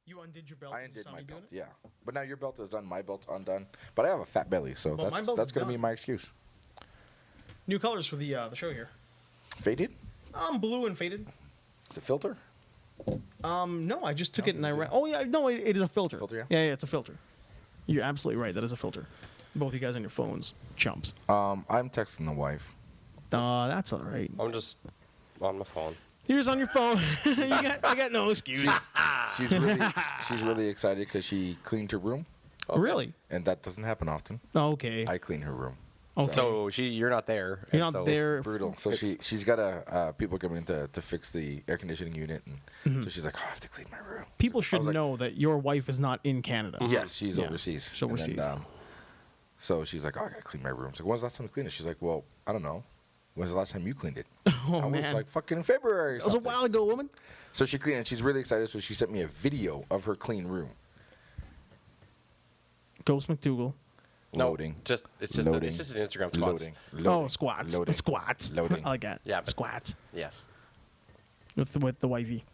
You undid your belt. I Is undid how my you doing belt. it? Yeah, but now your belt is done. My belt's undone. But I have a fat belly, so Well, my belt that's is gonna be done. my excuse. New colors for the show here. Faded? Blue and faded. The filter? No, I just took No, it and I you ran. didn't. Oh yeah, no, it is a filter. Filter, yeah? Yeah, it's a filter. You're absolutely right. That is a filter. Both you guys on your phones, chumps. I'm texting the wife. That's all right. I'm just on my phone. Here's on your phone. I got no excuse. She's really excited because she cleaned her room, Okay. Really? and that doesn't happen often. Okay. I clean her room. Okay. So you're not there. You're and not so there. Brutal. So It's- she's got people coming to fix the air conditioning unit, and so she's like, oh, I have to clean my room. People I should was like, know that your wife is not in Canada. Yes, she's Yeah. overseas. She's overseas. And then, so she's like, oh, I gotta clean my room. So when's the last time you cleaned it? She's like, well, I don't know. When's the last time you cleaned it? Oh, I was man. like, fucking February. Or That was a something. while ago, woman. So she cleaned it. She's really excited. So she sent me a video of her clean room. Ghost McDougal. No, Loading. it's just Loading. an Instagram squats. Loading. Oh, squats. Loading. Squats. Loading. I like that. Yeah, but- Squats. Yes. With the wifey.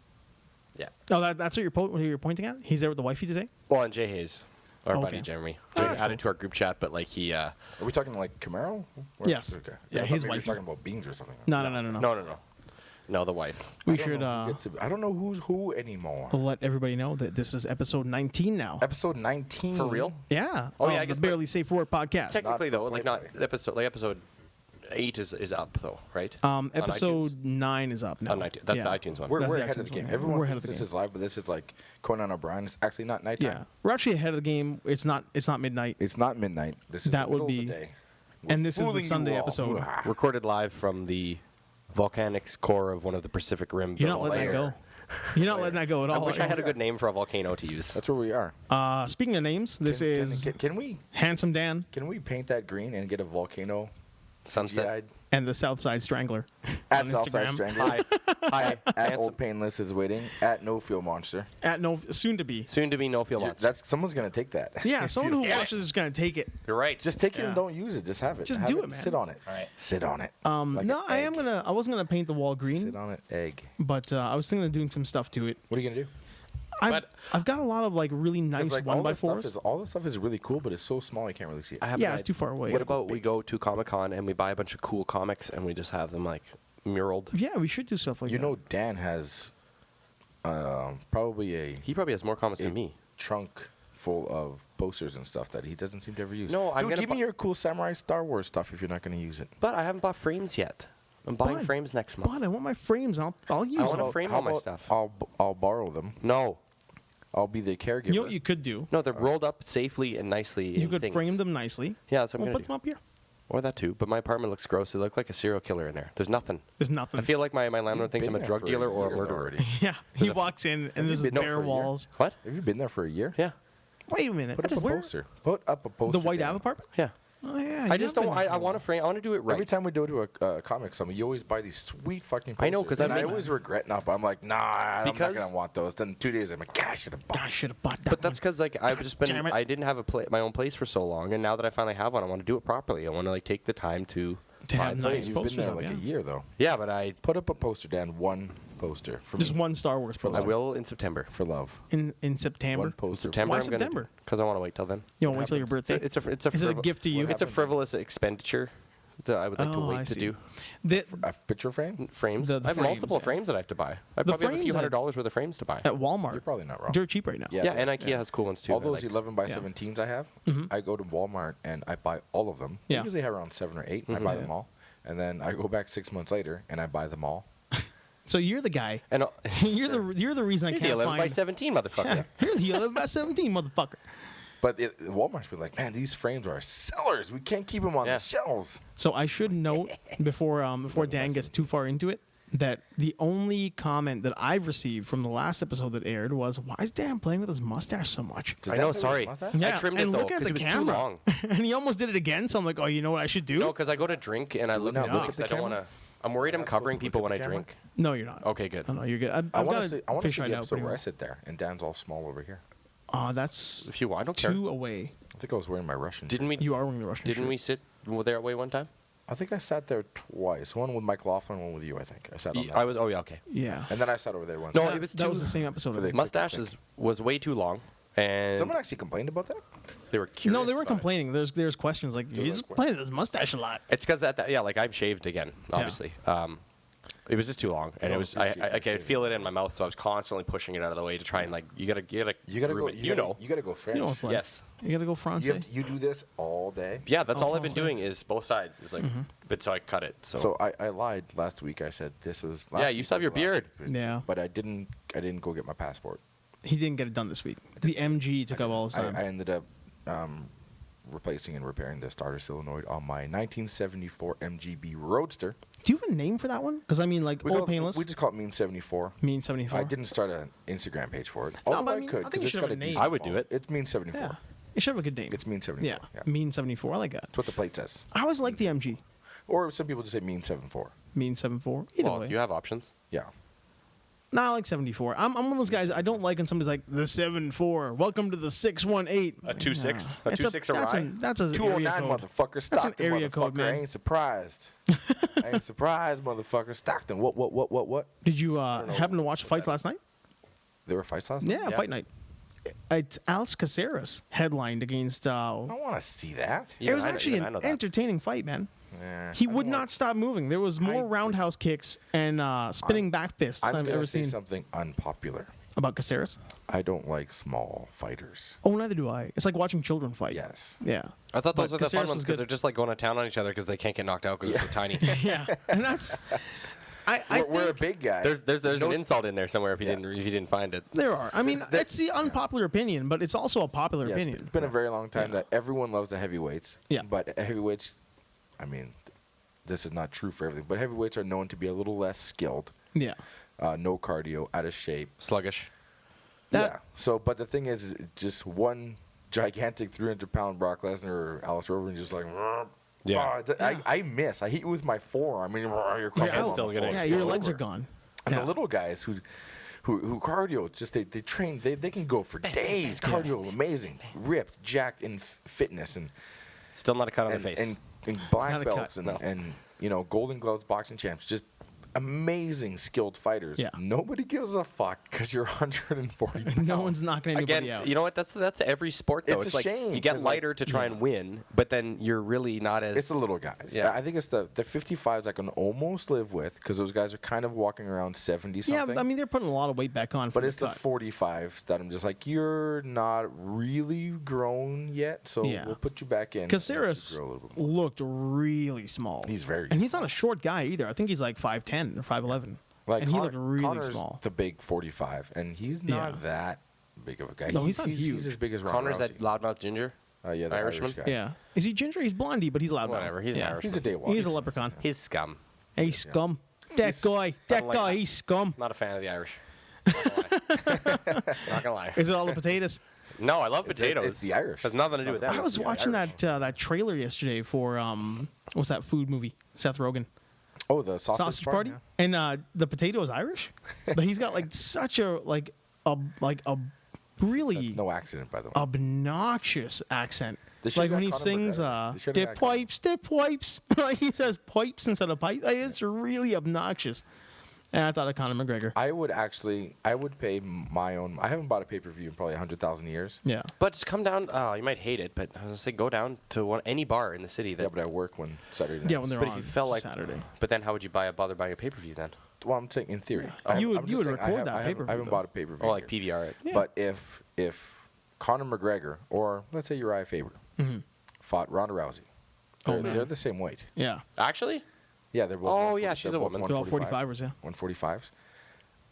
Yeah. Oh, that's what you're pointing at? He's there with the wifey today? Well, and Jay Hayes, our Okay. buddy Jeremy, Oh, Jay that's added to our group chat, but like he. Are we talking like Camaro? Yes. Okay. Yeah, I thought his maybe wife. You're talking about beans or something. No. No, the wife. We I don't should know who gets it. I don't know who's who anymore. let everybody know that this is episode 19 now. Episode 19. For real? Yeah. Oh, yeah, of I guess the Barely Safe Word podcast. Technically, for though, like not Playboy. episode 8 is up though, right? Episode iTunes? 9 is up now. On iTunes. That's Yeah. the iTunes one. We're That's the ahead of iTunes the game. one. Everyone We're ahead thinks of the this game. is live, but this is like Conan O'Brien. It's actually not nighttime. Yeah. We're actually ahead of the game. It's not midnight. It's not midnight. This is That the would middle of be- the day. And this is the Fooling you Sunday all. episode. Ah. Recorded live from the volcanic core of one of the Pacific Rim. You're not letting that Lair. go. You're not letting that go at I all. wish I had a good name for a volcano to use. That's where we are. Speaking of names, this is Can we Handsome Dan paint that green and get a volcano Sunset. CGI'd? and the Southside Strangler. At on Southside Instagram. Strangler. Hi. At Handsome. Old Painless is waiting. At No Fuel Monster. At no soon to be. Soon to be no feel Yeah, monster. that's someone's gonna take that. Yeah, someone who Yeah. watches is gonna take it. You're right. Just take it Yeah. and don't use it. Just have it. Just Have do it it, and man. Sit on it. All right. Sit on it. Like No, an I am egg. gonna. I wasn't gonna paint the wall green, Sit on it. Egg. but I was thinking of doing some stuff to it. What are you gonna do? I've got a lot of like really 'Cause, nice like, one all by this stuff fours. is all this stuff is really cool, but it's so small you can't really see it. I have Yeah, an it's idea. too far away. What about we go to Comic-Con and we buy a bunch of cool comics and we just have them like muraled? Yeah, we should do stuff like You that. know, Dan has probably a He probably has more comics than me. trunk full of posters and stuff that he doesn't seem to ever use. No, I'm Dude, gonna give me bu- your cool samurai Star Wars stuff if you're not going to use it. But I haven't bought frames yet. I'm buying Bud. frames next month. But I want my frames. I'll use I them. wanna frame How all my about stuff. I'll borrow them. No. I'll be the caregiver. You know what you could do? No, they're rolled up safely and nicely. You in could things. frame them nicely. Yeah, that's what I'm We'll going put to them up here. Or that too. But my apartment looks gross. It looks like a serial killer in there. There's nothing. There's nothing. I feel like my landlord thinks I'm a been there drug for a dealer or a year murderer. already. Yeah, he There's a- walks in and you there's been there bare for a year? walls. What? Have you been there for a year? Yeah. Wait a minute. Put up a Where? poster. Put up a poster. The White Dan. Ave apartment? Yeah. Oh yeah. I you just have don't. been there I for a want to while. frame. I want to do it right. Every time we go to a comic summit, you always buy these sweet fucking posters. I know, 'cause and I've I been- always regret not. But I'm like, nah, I'm not Because- gonna want those. Then 2 days, I'm like, God, I should have bought. I should have bought that. But that's because like I've just been. damn it. I didn't have my own place for so long, and now that I finally have one, I want to do it properly. I want to like take the time to. To buy have things. nice You've posters been there up, like yeah. a year though. Yeah, but I Put up a poster, Dan. One poster for Just me. one Star Wars I poster. will in September. for love. in September. One poster. September. Why I'm September? Because I want to wait till then. You want to wait till your happened? birthday? It's a Is it a gift to you? It's a happened? frivolous expenditure that I would like to Oh, I wait to see. do. The- A picture frame? Frames. The I have frames, multiple yeah. frames that I have to buy. I The probably have a few frames $100s worth of frames to buy. at Walmart. You're probably not wrong. Dirt cheap right now. Yeah, and IKEA has cool ones too. All that I those like. 11 by Yeah. 17s I have, Mhm. I go to Walmart and I buy all of them. Yeah. I usually have around 7 or 8. And I Mhm. buy Yeah. them all. And then I go back 6 months later and I buy them all. So you're the guy. And you're the reason I you're the can't 11 by find. 17 motherfucker. You're the 11 by 17 motherfucker. But Walmart's been like, man, these frames are sellers. We can't keep them on Yeah. the shelves. So I should note before Dan gets too far into it that the only comment that I've received from the last episode that aired was, "Why is Dan playing with his mustache so much?" Does I that know, look sorry. like that? Yeah, I trimmed and it though look at because the it was too camera. long. And he almost did it again. So I'm like, "Oh, you know what I should do?" No, because I go to drink and I look not at look the at the I don't want camera? to. I'm worried I'm Not covering supposed to people look when at I the camera? drink. No, you're not. Okay, good. Oh, no, you're good. I've I want got to see. I want to fish see right the out episode pretty where I well. sit there and Dan's all small over here. That's If you want, I don't care. 2 away. I think I was wearing my Russian. Didn't we? You are wearing the Russian Didn't shirt. we sit there away one time? I think I sat there twice. One with Mike Laughlin, one with you. I think I sat on that. I was. Oh yeah. Okay. Yeah. And then I sat over there once. No, that, it was that too- was the same episode. for I the- think. Mustaches was way too long, and Someone actually complained about that. they were curious. No, they weren't about it. complaining. There's questions like he's were playing with his mustache a lot. It's because yeah, like I'm shaved again, obviously. It was just too long, and I it was appreciate I you could feel it in my mouth, so I was constantly pushing it out of the way to try and like you gotta You gotta groom go. it. You know. You gotta go French. You know what it's like. Yes. You gotta go France. You do this all day. Yeah, that's Oh, all I've been Francais. doing is both sides. It's like, but so I cut it. So, So I lied last week. I said this was. Yeah, you still have your beard. Yeah. But I didn't go get my passport. He didn't get it done this week. The MG took up all his time. I ended up replacing and repairing the starter solenoid on my 1974 MGB Roadster. Do you have a name for that one? Because I mean, like old painless. We just call it Mean 74. Mean 74. I didn't start an Instagram page for it. No, Although but I mean, could, I 'cause think you it's should got have a name. decent I would do font. it. It's Mean 74. Yeah. It should have a good name. It's Mean 74. Yeah. Yeah. Mean 74. I like that. That's what the plate says. I always like the MG. Or some people just say Mean 74. Mean 74. Either well, way. you have options. Yeah. No, I like 74. I'm one of those guys. I don't like when somebody's like the 74. Welcome to the 618. A 26? Nah. A 26 a that's rye? That's a 209, area code. motherfucker. That's an Stockton, area code, motherfucker. man. I ain't surprised. I ain't surprised, motherfucker. Stockton. What? Did you know happen to watch what fights that last night? There were fights last night? Yeah, fight night. It's Alex Caceres headlined against. I don't want to see that. It was I know- actually even I an know that. entertaining fight, man. Nah, He I would don't not stop moving. There was more roundhouse kicks and spinning back fists I'm I've going ever to say seen something unpopular. about Caceres. I don't like small fighters. Oh, neither do I. It's like watching children fight. Yes. Yeah. I thought those But were the fun Caceres ones is because good. they're just like going to town on each other because they can't get knocked out because they're so tiny. Yeah, and that's. We're a big guy. There's no- an insult in there somewhere if you Yeah. didn't find it. There are. I mean, it's the unpopular opinion, but it's also a popular Yeah, opinion. it's been a very long time that everyone loves the heavyweights. Yeah. But heavyweights, I mean, this is not true for everything, but heavyweights are known to be a little less skilled, Yeah. no cardio, out of shape. Sluggish. That- Yeah. So, but the thing is just one gigantic 300-pound Brock Lesnar or Alex Rover just like, Yeah. I miss. I hit you with my forearm. I mean, you're Your crumpling head's on still the gonna floor. Yeah, It's your all legs are over. gone. And Yeah. the little guys who cardio, just they train, they can go for days. Cardio, amazing, ripped, jacked in fitness and Still not a cut on the and, face. and black Not a cut, belts and, no. and golden gloves boxing champs, just amazing skilled fighters. Yeah. Nobody gives a fuck because you're 140 pounds. No one's knocking anybody Again, out. you know what? That's every sport though. It's a like shame, you get 'cause, like, lighter to try and win, but then you're really not as. It's the little guys. Yeah. I think it's the 55s I can almost live with because those guys are kind of walking around 70 something. Yeah, I mean, they're putting a lot of weight back on. For but it's the cut. 45s that I'm just like, you're not really grown yet, so Yeah. we'll put you back in. Caceres and let you grow a little bit more. looked really small. He's very and he's not a short guy either. I think he's like 5'10" or 5'11". Like and he Connor- looked really Connor's small. the big 45, and he's not that big of a guy. No, he's not He's huge. as big as Ron Connor's Rousey. that loudmouth ginger. Yeah, the Irishman? Irish guy. Yeah. Is he ginger? He's blondie, but he's loud. Whatever, he's an yeah. Irishman. He's a daywalker. He's a leprechaun. He's scum. Hey, scum. That guy. That like guy. that. He's scum. Not a fan of the Irish. Not gonna lie. Is it all the potatoes? No, I love potatoes. it's the Irish. Has nothing to do with that. I was the watching Irish. that trailer yesterday for what's that food movie? Seth Rogen. Oh, the Sausage Party. Yeah. And the potato is Irish, but he's got like such a really That's no accident, by the way. obnoxious accent. They should've Like when got he Conor sings, McGregor. They should've "Dip got Conor. pipes, dip pipes," like he says pipes instead of pipes. Like, it's really obnoxious. And I thought of Conor McGregor. I would pay my own. I haven't bought a pay-per-view in probably 100,000 years. Yeah. But just come down. Oh, you might hate it, but I was gonna say go down to any bar in the city. That, Yeah, but I work when Saturday night. Yeah, when they're but on if you felt like Saturday. But then how would you bother buying a pay per view then? Well, I'm saying in theory. You would- I'm you just would saying I record have- that I haven't- pay-per-view, I haven't though. bought a pay-per-view. Or like here. PVR it. Yeah. But if Conor McGregor or let's say Uriah Faber fought Ronda Rousey, Oh, man. they're the same weight. Yeah. Actually, Yeah, they're both. Oh, 140 yeah, she's they're a both woman. They're all 145 45ers, yeah. 145s.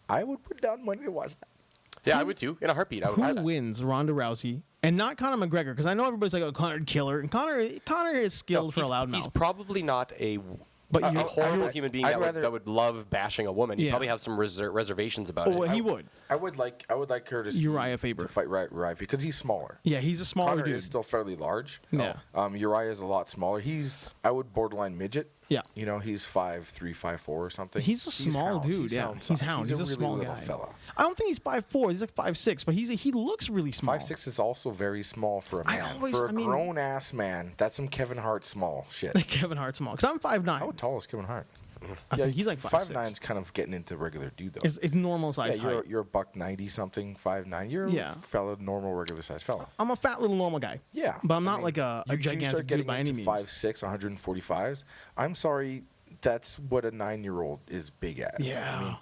I would put down money to watch that. yeah, I would too. In a heartbeat, I would. watch Who that. wins, Ronda Rousey and not Conor McGregor? Because I know everybody's like, "Oh, Conor killer," and Conor is skilled for a he's, loud he's mouth. probably not a But a you- horrible I'd- human being I'd that rather- would love bashing a woman. He'd Yeah. probably have some reservations about Oh, it. well, he would. I would like her to see, Uriah Faber. to fight Uriah because he's smaller. Yeah, he's a smaller Conor dude. is still fairly large. Yeah. Uriah is a lot smaller. I would borderline midget. Yeah. You know, he's 5'3", 5'4", or something. He's a small hound. dude. Yeah, hound he's size. hound. He's a really small little guy. fella. I don't think he's 5'4". He's like 5'6", but he looks really small. 5'6" is also very small for a I man. always- for a I mean- grown ass man, that's some Kevin Hart small shit. Like Kevin Hart small. Because I'm 5'9". How tall is Kevin Hart? I think he's like 5'6". 5'9" is kind of getting into regular dude though. It's normal size Yeah, height. you're a $190 something, 5'9". You're Yeah. a fella, normal, regular size fella. I'm a fat little normal guy. Yeah, But I'm I not mean, like a you gigantic start dude getting by any into means. 5'6", 145s. I'm sorry, that's what a 9-year-old is big at. Yeah. I mean,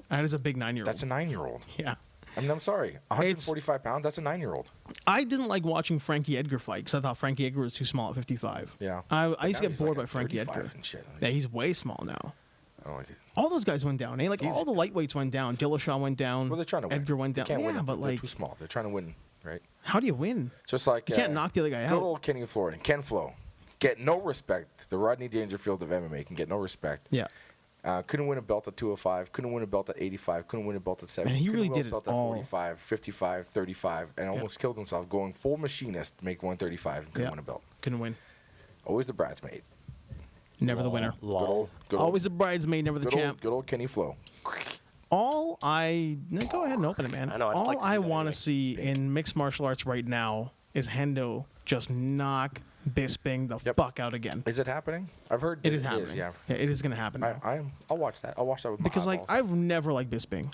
That is a big 9-year-old. that's a 9-year-old. Yeah. I mean, I'm sorry, 145 pounds. That's a 9-year-old. I didn't like watching Frankie Edgar fight because I thought Frankie Edgar was too small at 55. Yeah. I But used to now get he's bored like by Frankie 35 Edgar. and shit. Yeah, he's way small now. I don't like it. All those guys went down. Eh? Like He's- all the lightweights went down. Dillashaw went down. Well, they're trying to win. Edgar went They down. can't Yeah, win. but They're like, too small. They're trying to win, right? how do you win? Just like You can't knock the other guy Good out. old Kenny Florian, Ken Flo, get no respect. The Rodney Dangerfield of MMA can get no respect. Yeah. Couldn't win a belt at 205. Couldn't win a belt at 85. Couldn't win a belt at 70. Man, he couldn't really win a did it belt at all. 45, 55, 35, and almost killed himself going full machinist to make 135 and couldn't Yeah. win a belt. Couldn't win. Always the bridesmaid. Never the winner. Lol. Good Always the bridesmaid, never the good champ. old, good old Kenny Flo. All I no, go ahead and open it, man. I know, I just All like to I see that want to anyway. see in mixed martial arts right now is Hendo just knock Bisping the Yep. fuck out again. Is it happening? I've heard It is happening. yeah. It is going to happen now. I'll watch that. I'll watch that with my Because like eyeballs. I've never liked Bisping.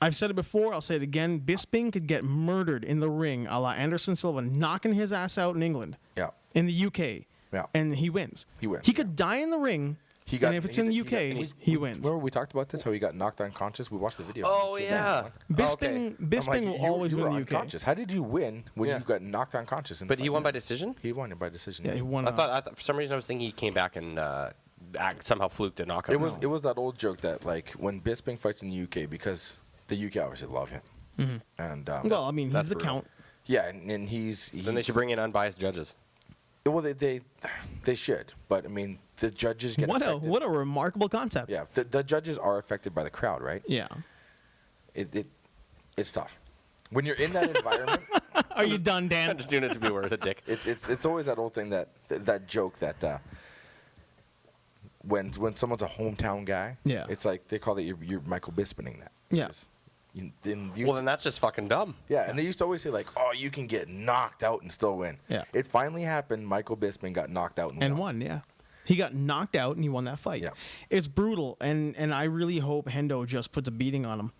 I've said it before. I'll say it again. Bisping could get murdered in the ring, a la Anderson Silva, knocking his ass out in England, Yeah. in the UK, Yeah. and he wins. He wins, He could die in the ring, and if it's in the UK, he wins. Remember we talked about this? How he got knocked unconscious? We watched the video. Oh, yeah. Bisping, I'm Bisping like, will you always were win the UK. unconscious. How did you win when Yeah. you got knocked unconscious? In the But he fight? won by decision? He won it by decision. Yeah, he won. I thought for some reason I was thinking he came back and somehow fluked a knockout. It was that old joke that like when Bisping fights in the UK, because the UK obviously love him, and Well, I mean, he's that's the brutal. count. yeah, and he's Then they should bring in unbiased judges. well they should, but I mean the judges get What affected. a remarkable concept. Yeah, the judges are affected by the crowd, right? Yeah. It's tough when you're in that environment. Are you done, I'm Dan? just doing it to be worth a dick. It's always that old thing that joke that when someone's a hometown guy, Yeah. it's like they call it you're Michael Bisping that. It's Yeah. just- then you Well, then that's just fucking dumb. yeah, and they used to always say like, oh, you can get knocked out and still win. Yeah. It finally happened. Michael Bisping got knocked out and won. Yeah. He got knocked out and he won that fight. Yeah. It's brutal, and I really hope Hendo just puts a beating on him.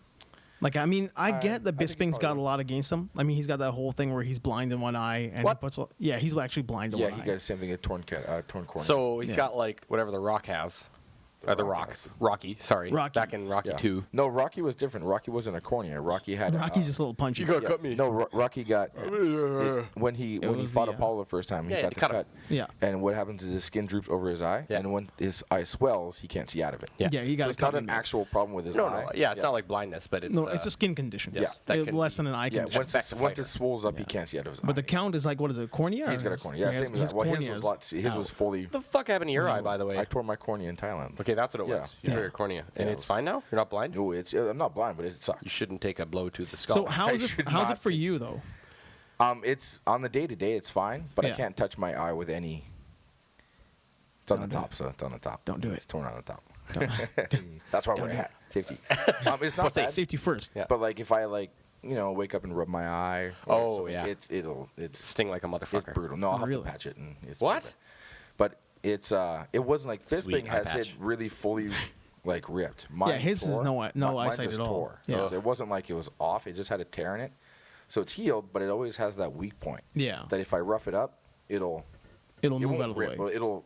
Like, I mean, I get that I think he Bisping's got probably a lot against him. I mean, he's got that whole thing where he's blind in one eye, and What? he puts. Yeah, he's actually blind in Yeah, one he eye. got the same thing. A torn cornea. So he's Yeah. got like whatever The Rock has. The Rock Rock. has. Rocky, sorry. Rocky. Back in Rocky Yeah. 2. No, Rocky was different. Rocky wasn't a cornea. Rocky had. Rocky's just a little punchy. cut me. No, Rocky got when he was fought the, Apollo the first time. He Yeah, got they the cut cut. him. Yeah. And what happens is his skin droops over his eye, Yeah. and when his eye swells, he can't see out of it. Yeah. Yeah, he got So a it's cut not in an there. actual problem with his No, eye. no. Yeah, it's not like blindness, but it's. No, it's a skin condition. yes, that can less be- than an eye Yeah, condition. once affect the it fighter. swells up, Yeah. he can't see out of his eye. But the count is like, what is it, cornea? He's got a or- cornea. Yeah, his- same as his that. Well, his cornea was is lots. His was out. fully. The fuck happened to your eye, by the way? I tore my cornea in Thailand. Okay, that's what it Yeah. was. You Yeah. tore your cornea. And Yeah. it's fine now? You're not blind? No, I'm not blind, but it sucks. You shouldn't take a blow to the skull. So how's it? should How's it not for take- you though? It's on the day to day, it's fine, but I Yeah. can't touch my eye with any. It's on Don't the do top, so it's on the top. Don't do it. It's torn on the top. That's why I wear a do hat. Safety. It's not bad, Safety first. Yeah. but like if I wake up and rub my eye. or Oh, something, yeah. it's Sting like a motherfucker. it's brutal. No, I'll have Really? to patch it. And it's What? bad. But it wasn't like Sweet Bisping eye has patch. it really fully like ripped. Mine his is tore. no Mine eyesight just at all. tore. Yeah. So it wasn't like it was off. It just had a tear in it. So it's healed, but it always has that weak point. Yeah. That if I rough it up, it'll It'll it move won't out of the rip, way. but it'll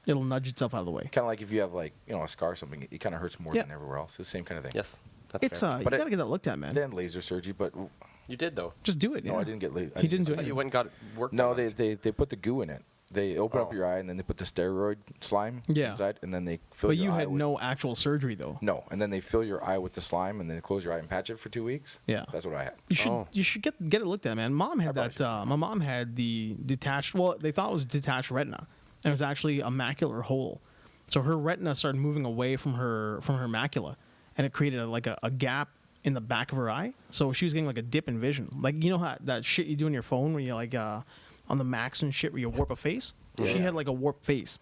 It'll nudge itself out of the way. kind of like if you have like a scar or something, it kind of hurts more Yeah. than everywhere else. It's the same kind of thing. Yes. That's It's fair. you But gotta get that looked at, man. Then laser surgery, but You did, though. Just do it. no, yeah. I didn't get laser. He didn't do I thought it. you went and got work. No, done. they put the goo in it. They open up Oh. your eye and then they put the steroid slime Yeah. inside, and then they fill But your you eye had with, no actual surgery though. No, and then they fill your eye with the slime, and then they close your eye and patch it for 2 weeks. Yeah. That's what I had. You should get it looked at, man. Mom had probably that. My mom had the detached. Well, they thought it was detached retina, and it was actually a macular hole. So her retina started moving away from her macula, and it created a gap in the back of her eye. So she was getting like a dip in vision. Like, you know how that shit you do on your phone when you like on the Max and shit where you warp a face. She Yeah. had like a warped face.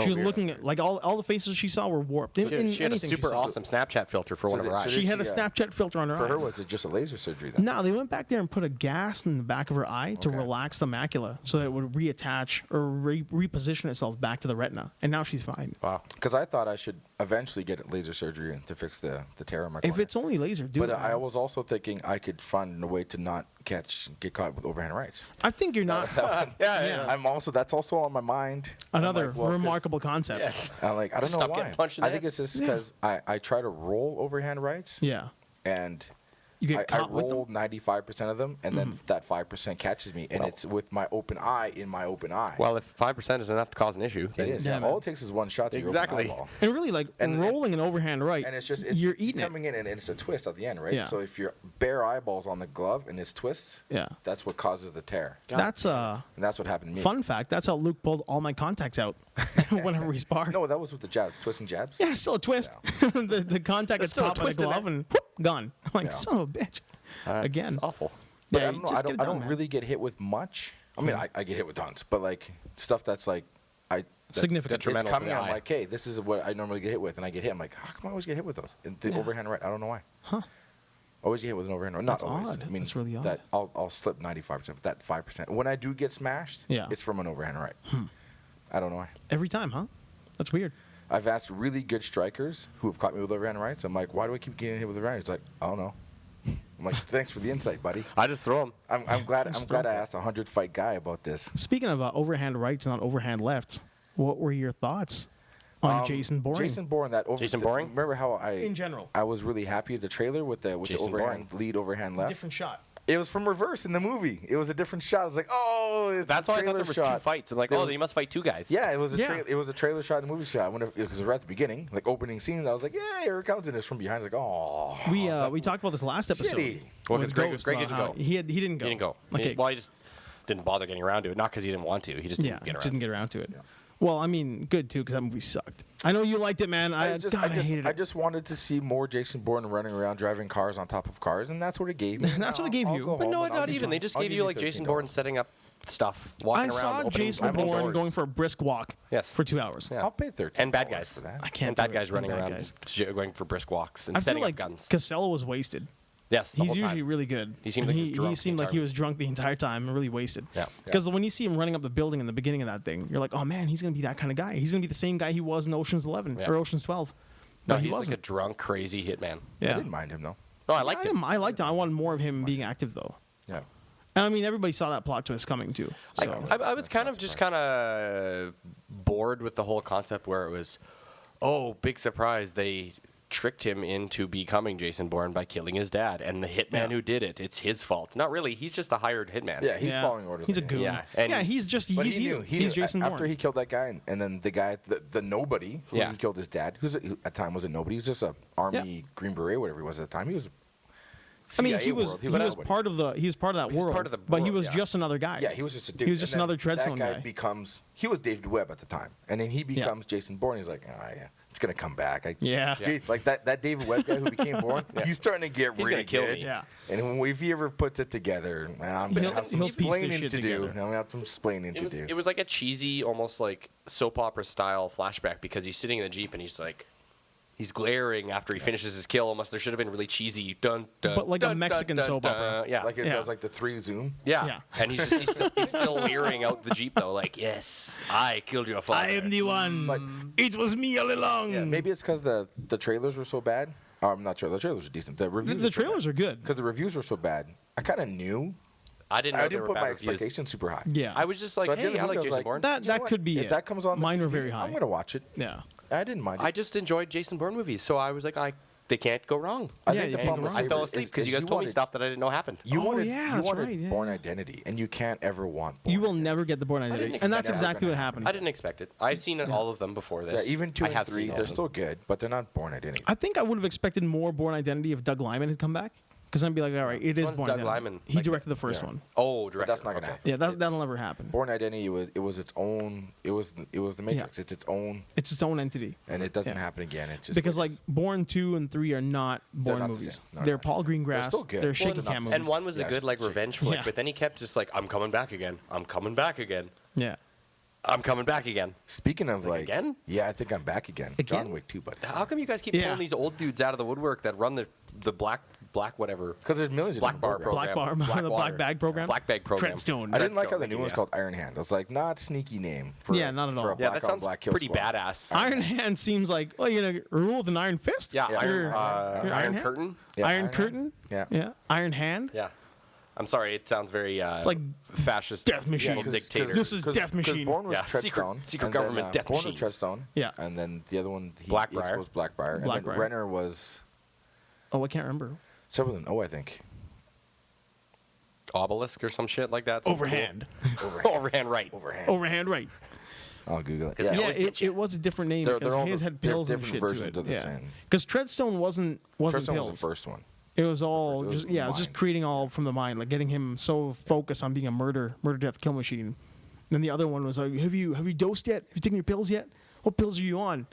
She was weird. looking at like all the faces she saw were warped. In, in She had a anything super she saw. awesome Snapchat filter for one of her eyes. did She had a she, Snapchat filter on her For eye. her, was it just a laser surgery then? No, they went back there and put a gas in the back of her eye to Okay. relax the macula so that it would reattach or reposition itself back to the retina. And now she's fine. Wow. Because I thought I should eventually get laser surgery to fix the tear on my If cornea. it's only laser, do But it. I man. was also thinking I could find a way to not get caught with overhand rights. I think you're not. Yeah. That's also on my mind. I'm Another like, well, 'cause remarkable concept. Yes. I'm like, I don't Just know stop why. getting punched in I the think head. it's just because I try to roll overhand rights Yeah. and You get I caught with them. roll 95% of them, and then that 5% catches me, and Well- it's with my open eye in my open eye. Well, if 5% is enough to cause an issue, it then is. Yeah, Yeah, man. all it takes is one shot to Exactly. your open eyeball. And really, like And- rolling an overhand right, And it's you're eating it. coming in, and it's a twist at the end, right? Yeah. So if your bare eyeballs on the glove and it's twists, Yeah. that's what causes the tear. That's And that's what happened to me. fun fact. That's how Luke pulled all my contacts out whenever we sparred. No, that was with the jabs, twisting jabs. Yeah, still a twist. the contact There's gets still a caught by the twist in glove there. and whoop, gone. I'm like, Yeah. son of a bitch. that's Again. awful. But Yeah, I don't know. just I get it don't, done, man. really get hit with much. I mean, I get hit with tons, but like stuff that's like Significant. It's Detrimental to coming. the I'm eye. like, hey, this is what I normally get hit with, and I get hit. I'm like, how come I always get hit with those? And the Yeah. overhand right, I don't know why. Huh. Always get hit with an overhand right. Not That's always. odd. I mean, That's really odd. That I'll slip 95%, but that 5%. When I do get smashed, Yeah. it's from an overhand right. I don't know why. Every time, huh? That's weird. I've asked really good strikers who have caught me with overhand rights. I'm like, why do I keep getting hit with the right? He's like, I don't know. I'm like, thanks for the insight, buddy. I just throw them. I'm glad Just I throw it. asked a 100-fight guy about this. Speaking of overhand rights, not overhand lefts, what were your thoughts on Jason Bourne? Jason Bourne, Jason Bourne? Remember how In general. I was really happy with the trailer with the Jason overhand Bourne. lead overhand left. Different shot. It was from reverse in the movie. It was a different shot. I was like, oh, it's That's the why I thought trailer there was shot. 2 fights. I'm like, There oh, was- you must fight 2 guys. Yeah, it was a Yeah. it was a trailer shot in the movie shot. Because we're at the beginning, like opening scene. I was like, yeah, here it comes, and it's from behind. I was like, oh, We talked about this last episode. shitty. Well, with 'cause Greg Ghost didn't about how go. He didn't go. He didn't go. Okay. Well, he just didn't bother getting around to it. Not because he didn't want to. He just Yeah, didn't get around. didn't get around to it. Well, I mean, good too, because that movie sucked. I know you liked it, man. I hated I it. just wanted to see more Jason Bourne running around driving cars on top of cars, and that's what it gave me. That's what it gave I'll you. go But home no, and I'll not be even. fine. They just I'll gave give you like Jason Bourne $13. setting up stuff, walking I around, saw opening Jason opening Bourne doors. going for a brisk walk. Yes. For 2 hours. Yeah. I'll pay 13. And bad guys. for that. I can't. And bad do it. guys running Bad around, guys. going for brisk walks and I feel setting like up guns. Casella was wasted. Yes, the He's whole usually time. really good. He seemed like he was drunk he the seemed like entire he movie. was drunk the entire time and really wasted. Yeah. Because when you see him running up the building in the beginning of that thing, you're like, oh man, he's gonna be that kind of guy. He's gonna be the same guy he was in Ocean's 11 Yeah. or Ocean's 12. No, But he he's like wasn't. a drunk, crazy hitman. I Yeah. didn't mind him though. No, I liked him. I liked him. I wanted more of him being active though. Yeah. And I mean, everybody saw that plot twist coming too. So. I was kind of just kind of bored with the whole concept where it was, oh, big surprise, they tricked him into becoming Jason Bourne by killing his dad, and the hitman Yeah. who did it, it's his fault. Not really. He's just a hired hitman. Yeah, he's following orders. He's a like goon. Yeah, Yeah, and- he's just But he's he you. knew. He's Jason After Bourne. he killed that guy, and then the guy, the nobody, who Yeah. he killed his dad, who at the time was a nobody. He was just a army Green Beret, whatever he was at the time. He was. I mean, CIA he was world. he was nobody. part of that He's world. part of the but he world, was yeah. just another guy. Yeah, he was just a dude. He was just And then another Treadstone that guy guy. becomes. He was David Webb at the time, and then he becomes Jason Bourne. He's like, oh yeah, it's gonna come back. Yeah. Like that David Webb guy who became Bourne. He's starting to get He's really gonna kill good. me. Yeah. And if he ever puts it together, I'm gonna have some he'll piece this explaining shit to do. together. I'm gonna have some explaining to do. It was like a cheesy, almost like soap opera style flashback because he's sitting in the Jeep and he's like, he's glaring after he finishes his kill. Almost there should have been really cheesy, dun dun. But like a dun, Mexican dun, soap dun, opera. Yeah, Like it Yeah. does like the 3 zoom. yeah. Yeah. And he's still leering out the Jeep though, like, yes, I killed your father. I am the one. But- It was me all along. Yes. Maybe it's because the trailers were so bad. I'm not sure. The trailers are decent. The The, reviews. the trailers are good. because the reviews were so bad. I kind of knew. I didn't know I there didn't were put bad my reviews. expectations super high. Yeah. I was just like, So at the end hey, of I the movie, like I was Jason like, Bourne. that You know that what? could be if it. that comes on. Mine the were very TV, high. I'm gonna watch it. Yeah. I didn't mind it. I just enjoyed Jason Bourne movies, so I was like, they can't go wrong. I Yeah, think the yeah, problem you're with right. I fell Sabres asleep is- because is you guys told me wanted- stuff that I didn't know happened. You Oh, wanted, yeah, you that's wanted right, yeah. Bourne Identity, and you can't ever want. Bourne You will Identity. never get the Bourne didn't identity, expect and that's that. exactly what Never happened. I didn't expect it. I've seen all of them before Yeah, this. even 2 I and have 3, seen all they're of them. still good, but they're not Bourne Identity. I think I would have expected more Bourne Identity if Doug Lyman had come back, because I'd be like, all right, it is one's Bourne Doug Identity. Lyman? He Like, directed the first yeah. one. Oh, But director. that's not gonna okay. happen. Yeah, that'll It's- never happen. Bourne Identity was its own. It was the Matrix. It's its own, It's its own entity. and it doesn't Yeah. happen again. It's just Because what like it is. Bourne 2 and 3 are not Bourne not the movies. same. No, They're not the Paul same. They're Greengrass. still good. They're Well, shaky they're not cam the movies. And one was a Yes, good like shit. revenge flick, Yeah. but then he kept just like, I'm coming back again. I'm coming back again. Yeah. I'm coming back again. Speaking of like again? Yeah, I think I'm back again. Again? John Wick 2, but How come you guys keep Yeah. pulling these old dudes out of the woodwork that run the black whatever? because there's millions of Black different bar programs. program. Black bar, the water. black bag program. Black bag program. Treadstone. I didn't like how Treadstone, the new one's yeah. called Iron Hand. I was like, not sneaky name. For, Yeah, not at for all. a Yeah, Yeah, black that on sounds black kill pretty squad. badass. Iron Hand seems like, well, you know, rule with an iron fist. Yeah, Yeah. Iron, Your Iron hand? Curtain. Yeah, Iron Curtain. Yeah. Yeah. Iron Hand. Yeah. I'm sorry, it sounds very like fascist Death Machine. evil dictator. This is Death Machine. Bourne was Yeah, Treadstone. secret and government then, Death Bourne Machine. was Treadstone. Yeah. And then the other one, Blackbriar. was Blackbriar. And Blackbriar. then Renner was Oh, I can't remember. several with an O, I think. Obelisk or some shit like that. Some Overhand. cool- Overhand right. Overhand. Overhand right. I'll Google it. Because we Yeah, always get it was a different name They're because all his the- had they're pills and different shit to versions it. of the Yeah. same. Because Treadstone wasn't Treadstone pills. was the first one. It was all It was just yeah, it was just mind. creating all from the mind, like getting him so focused on being a murder, death, kill machine. And then the other one was like, have you dosed yet? Have you taken your pills yet? What pills are you on?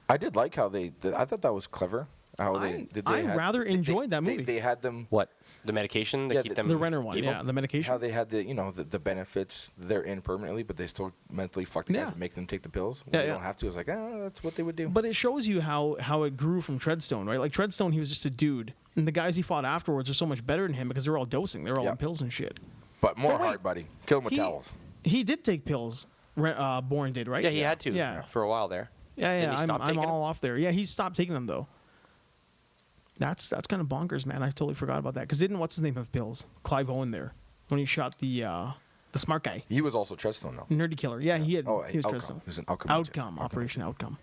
I did like how I thought that was clever. How I rather enjoyed that movie. They had them. What? The medication to Yeah, keep the- them The Renner one, evil? yeah, the medication. How they had the benefits they're in permanently, but they still mentally fuck the guys Yeah. and make them take the pills. Yeah, They yeah. don't have to. It's like, that's what they would do. But it shows you how it grew from Treadstone, right? Like Treadstone, he was just a dude, and the guys he fought afterwards are so much better than him because they're all dosing, they're all Yeah. on pills and shit. But more But wait, hard, buddy. Kill them with He, towels. he did take pills. Bourne did, right? Yeah, he had to. Yeah. For a while there. Yeah, Didn't yeah. he stop I'm taking all off there. Yeah, he stopped taking them though. That's kind of bonkers, man. I totally forgot about that. Because didn't what's his name have pills? Clive Owen there when he shot the smart guy, He was also Treadstone, though. nerdy killer. Yeah, he had. Oh, he was Outcome. Treadstone. It was an Outcome agent. Outcome. Operation Outcome.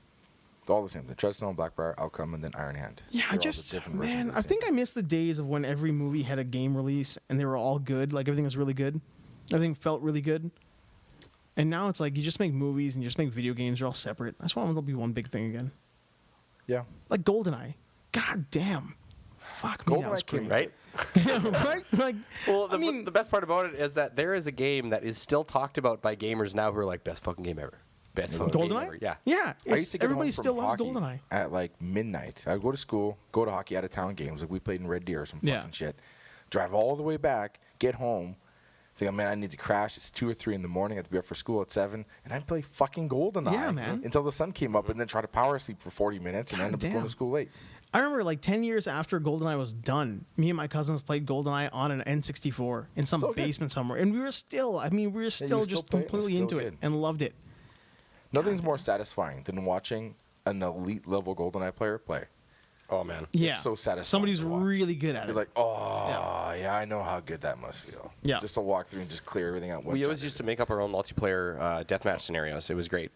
All the same. The Treadstone, Blackbriar, Outcome, and then Iron Hand. Yeah, They're all the different versions man, of the I same think I thing. miss the days of when every movie had a game release and they were all good. Like everything was really good. Everything felt really good. And now it's like you just make movies and you just make video games. They're all separate. I just want them to be one big thing again. Yeah. Like GoldenEye. God damn. Fuck me, that was GoldenEye came great. Right? Right? Like, Well, I mean, the best part about it is that there is a game that is still talked about by gamers now who are like, best fucking game ever. Best fucking game GoldenEye? ever. Yeah. Yeah. I used to get everybody home from still loves hockey GoldenEye. at like midnight. I'd go to school, go to hockey out of town games. Like we played in Red Deer or some Yeah. fucking shit. Drive all the way back, get home. Think, man, I need to crash. It's 2 or 3 in the morning. I have to be up for school at 7. And I'd play fucking GoldenEye Yeah, man. until the sun came up and then try to power sleep for 40 minutes and God end up going damn. to school late. I remember like 10 years after GoldenEye was done, me and my cousins played GoldenEye on an N64 in some Still good. basement somewhere. And we were still still just play it, it was completely still into good. it and loved it. Nothing's more satisfying than watching an elite level GoldenEye player play. Oh, man. Yeah. so satisfying Somebody's to watch. really good at You're it. like, oh, yeah, I know how good that must feel. Yeah. Just to walk through and just clear everything out. We always used to make up our own multiplayer deathmatch scenarios. It was great.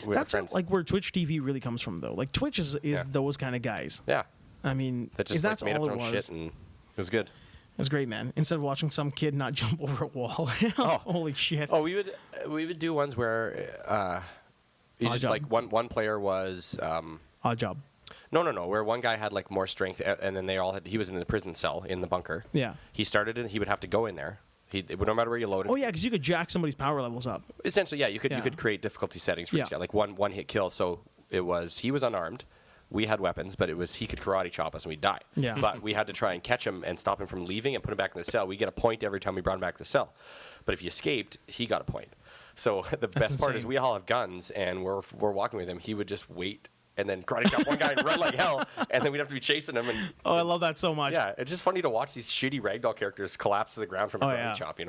We had That's friends. like where Twitch TV really comes from, though. Like Twitch is Yeah. those kind of guys. yeah. I mean, That just if like, that's made up all their it own was. shit, and it was good. It was great, man. Instead of watching some kid not jump over a wall. Oh. Holy shit. Oh, we would do ones where you Odd just job. like one player was Odd job. no, where one guy had like more strength, and then he was in the prison cell in the bunker. Yeah. He started it. He would have to go in there. No matter where you loaded. Oh, yeah, because you could jack somebody's power levels up. Essentially, yeah, you Yeah. could create difficulty settings for Yeah. each guy, like one hit kill. So he was unarmed. We had weapons, but he could karate chop us and we'd die. Yeah. But we had to try and catch him and stop him from leaving and put him back in the cell. We get a point every time we brought him back to the cell. But if he escaped, he got a point. So the best part is insane. we all have guns and we're walking with him. He would just wait and then karate chop one guy and run like hell, and then we'd have to be chasing him. And Oh, I love that so much. yeah, it's just funny to watch these shitty ragdoll characters collapse to the ground from a Oh, karate yeah. chop,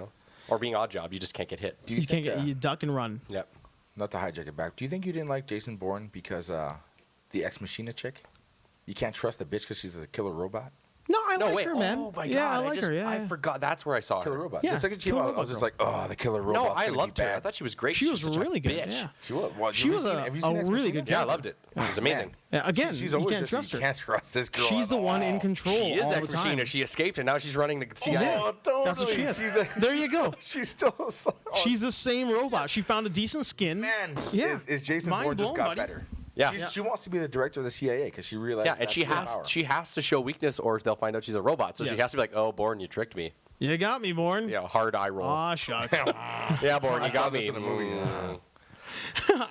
or being odd job. You just can't get hit. Do You can't think, get you duck and run. Yep. not to hijack it back, do you think you didn't like Jason Bourne because the Ex Machina chick? You can't trust the bitch because she's a killer robot? No, I No, like wait. her, man. Oh my god. Yeah, I like her. Yeah, I yeah. forgot. That's where I saw Killer her. robot. Yeah, The second she killer came out, I robot was just girl. like, oh, the killer robot. No, I loved her. I thought she was great. She was such a really good. bitch. Yeah. She was. Well, She was have you seen Ex really Machina? good Yeah, I character. loved it. It was amazing. Yeah, again, she's you always can't just, trust you her. can't trust this girl. She's at the one in all. control She is all Ex the time. Machina. She escaped and now she's running the CIA. yeah. That's what she is. There you go. She's still. She's the same robot. She found a decent skin. man. Yeah. Is Jason Mind Bourne just blown, got buddy. better? Yeah. She wants to be the director of the CIA because she realized. Yeah, and that's she her has power. she has to show weakness or they'll find out she's a robot. So she Yes. has to be like, "Oh, Bourne, you tricked me." You got me, Bourne. Yeah, hard eye roll. Aw, shucks. Yeah, Bourne, I you saw got this me. in a movie. Mm.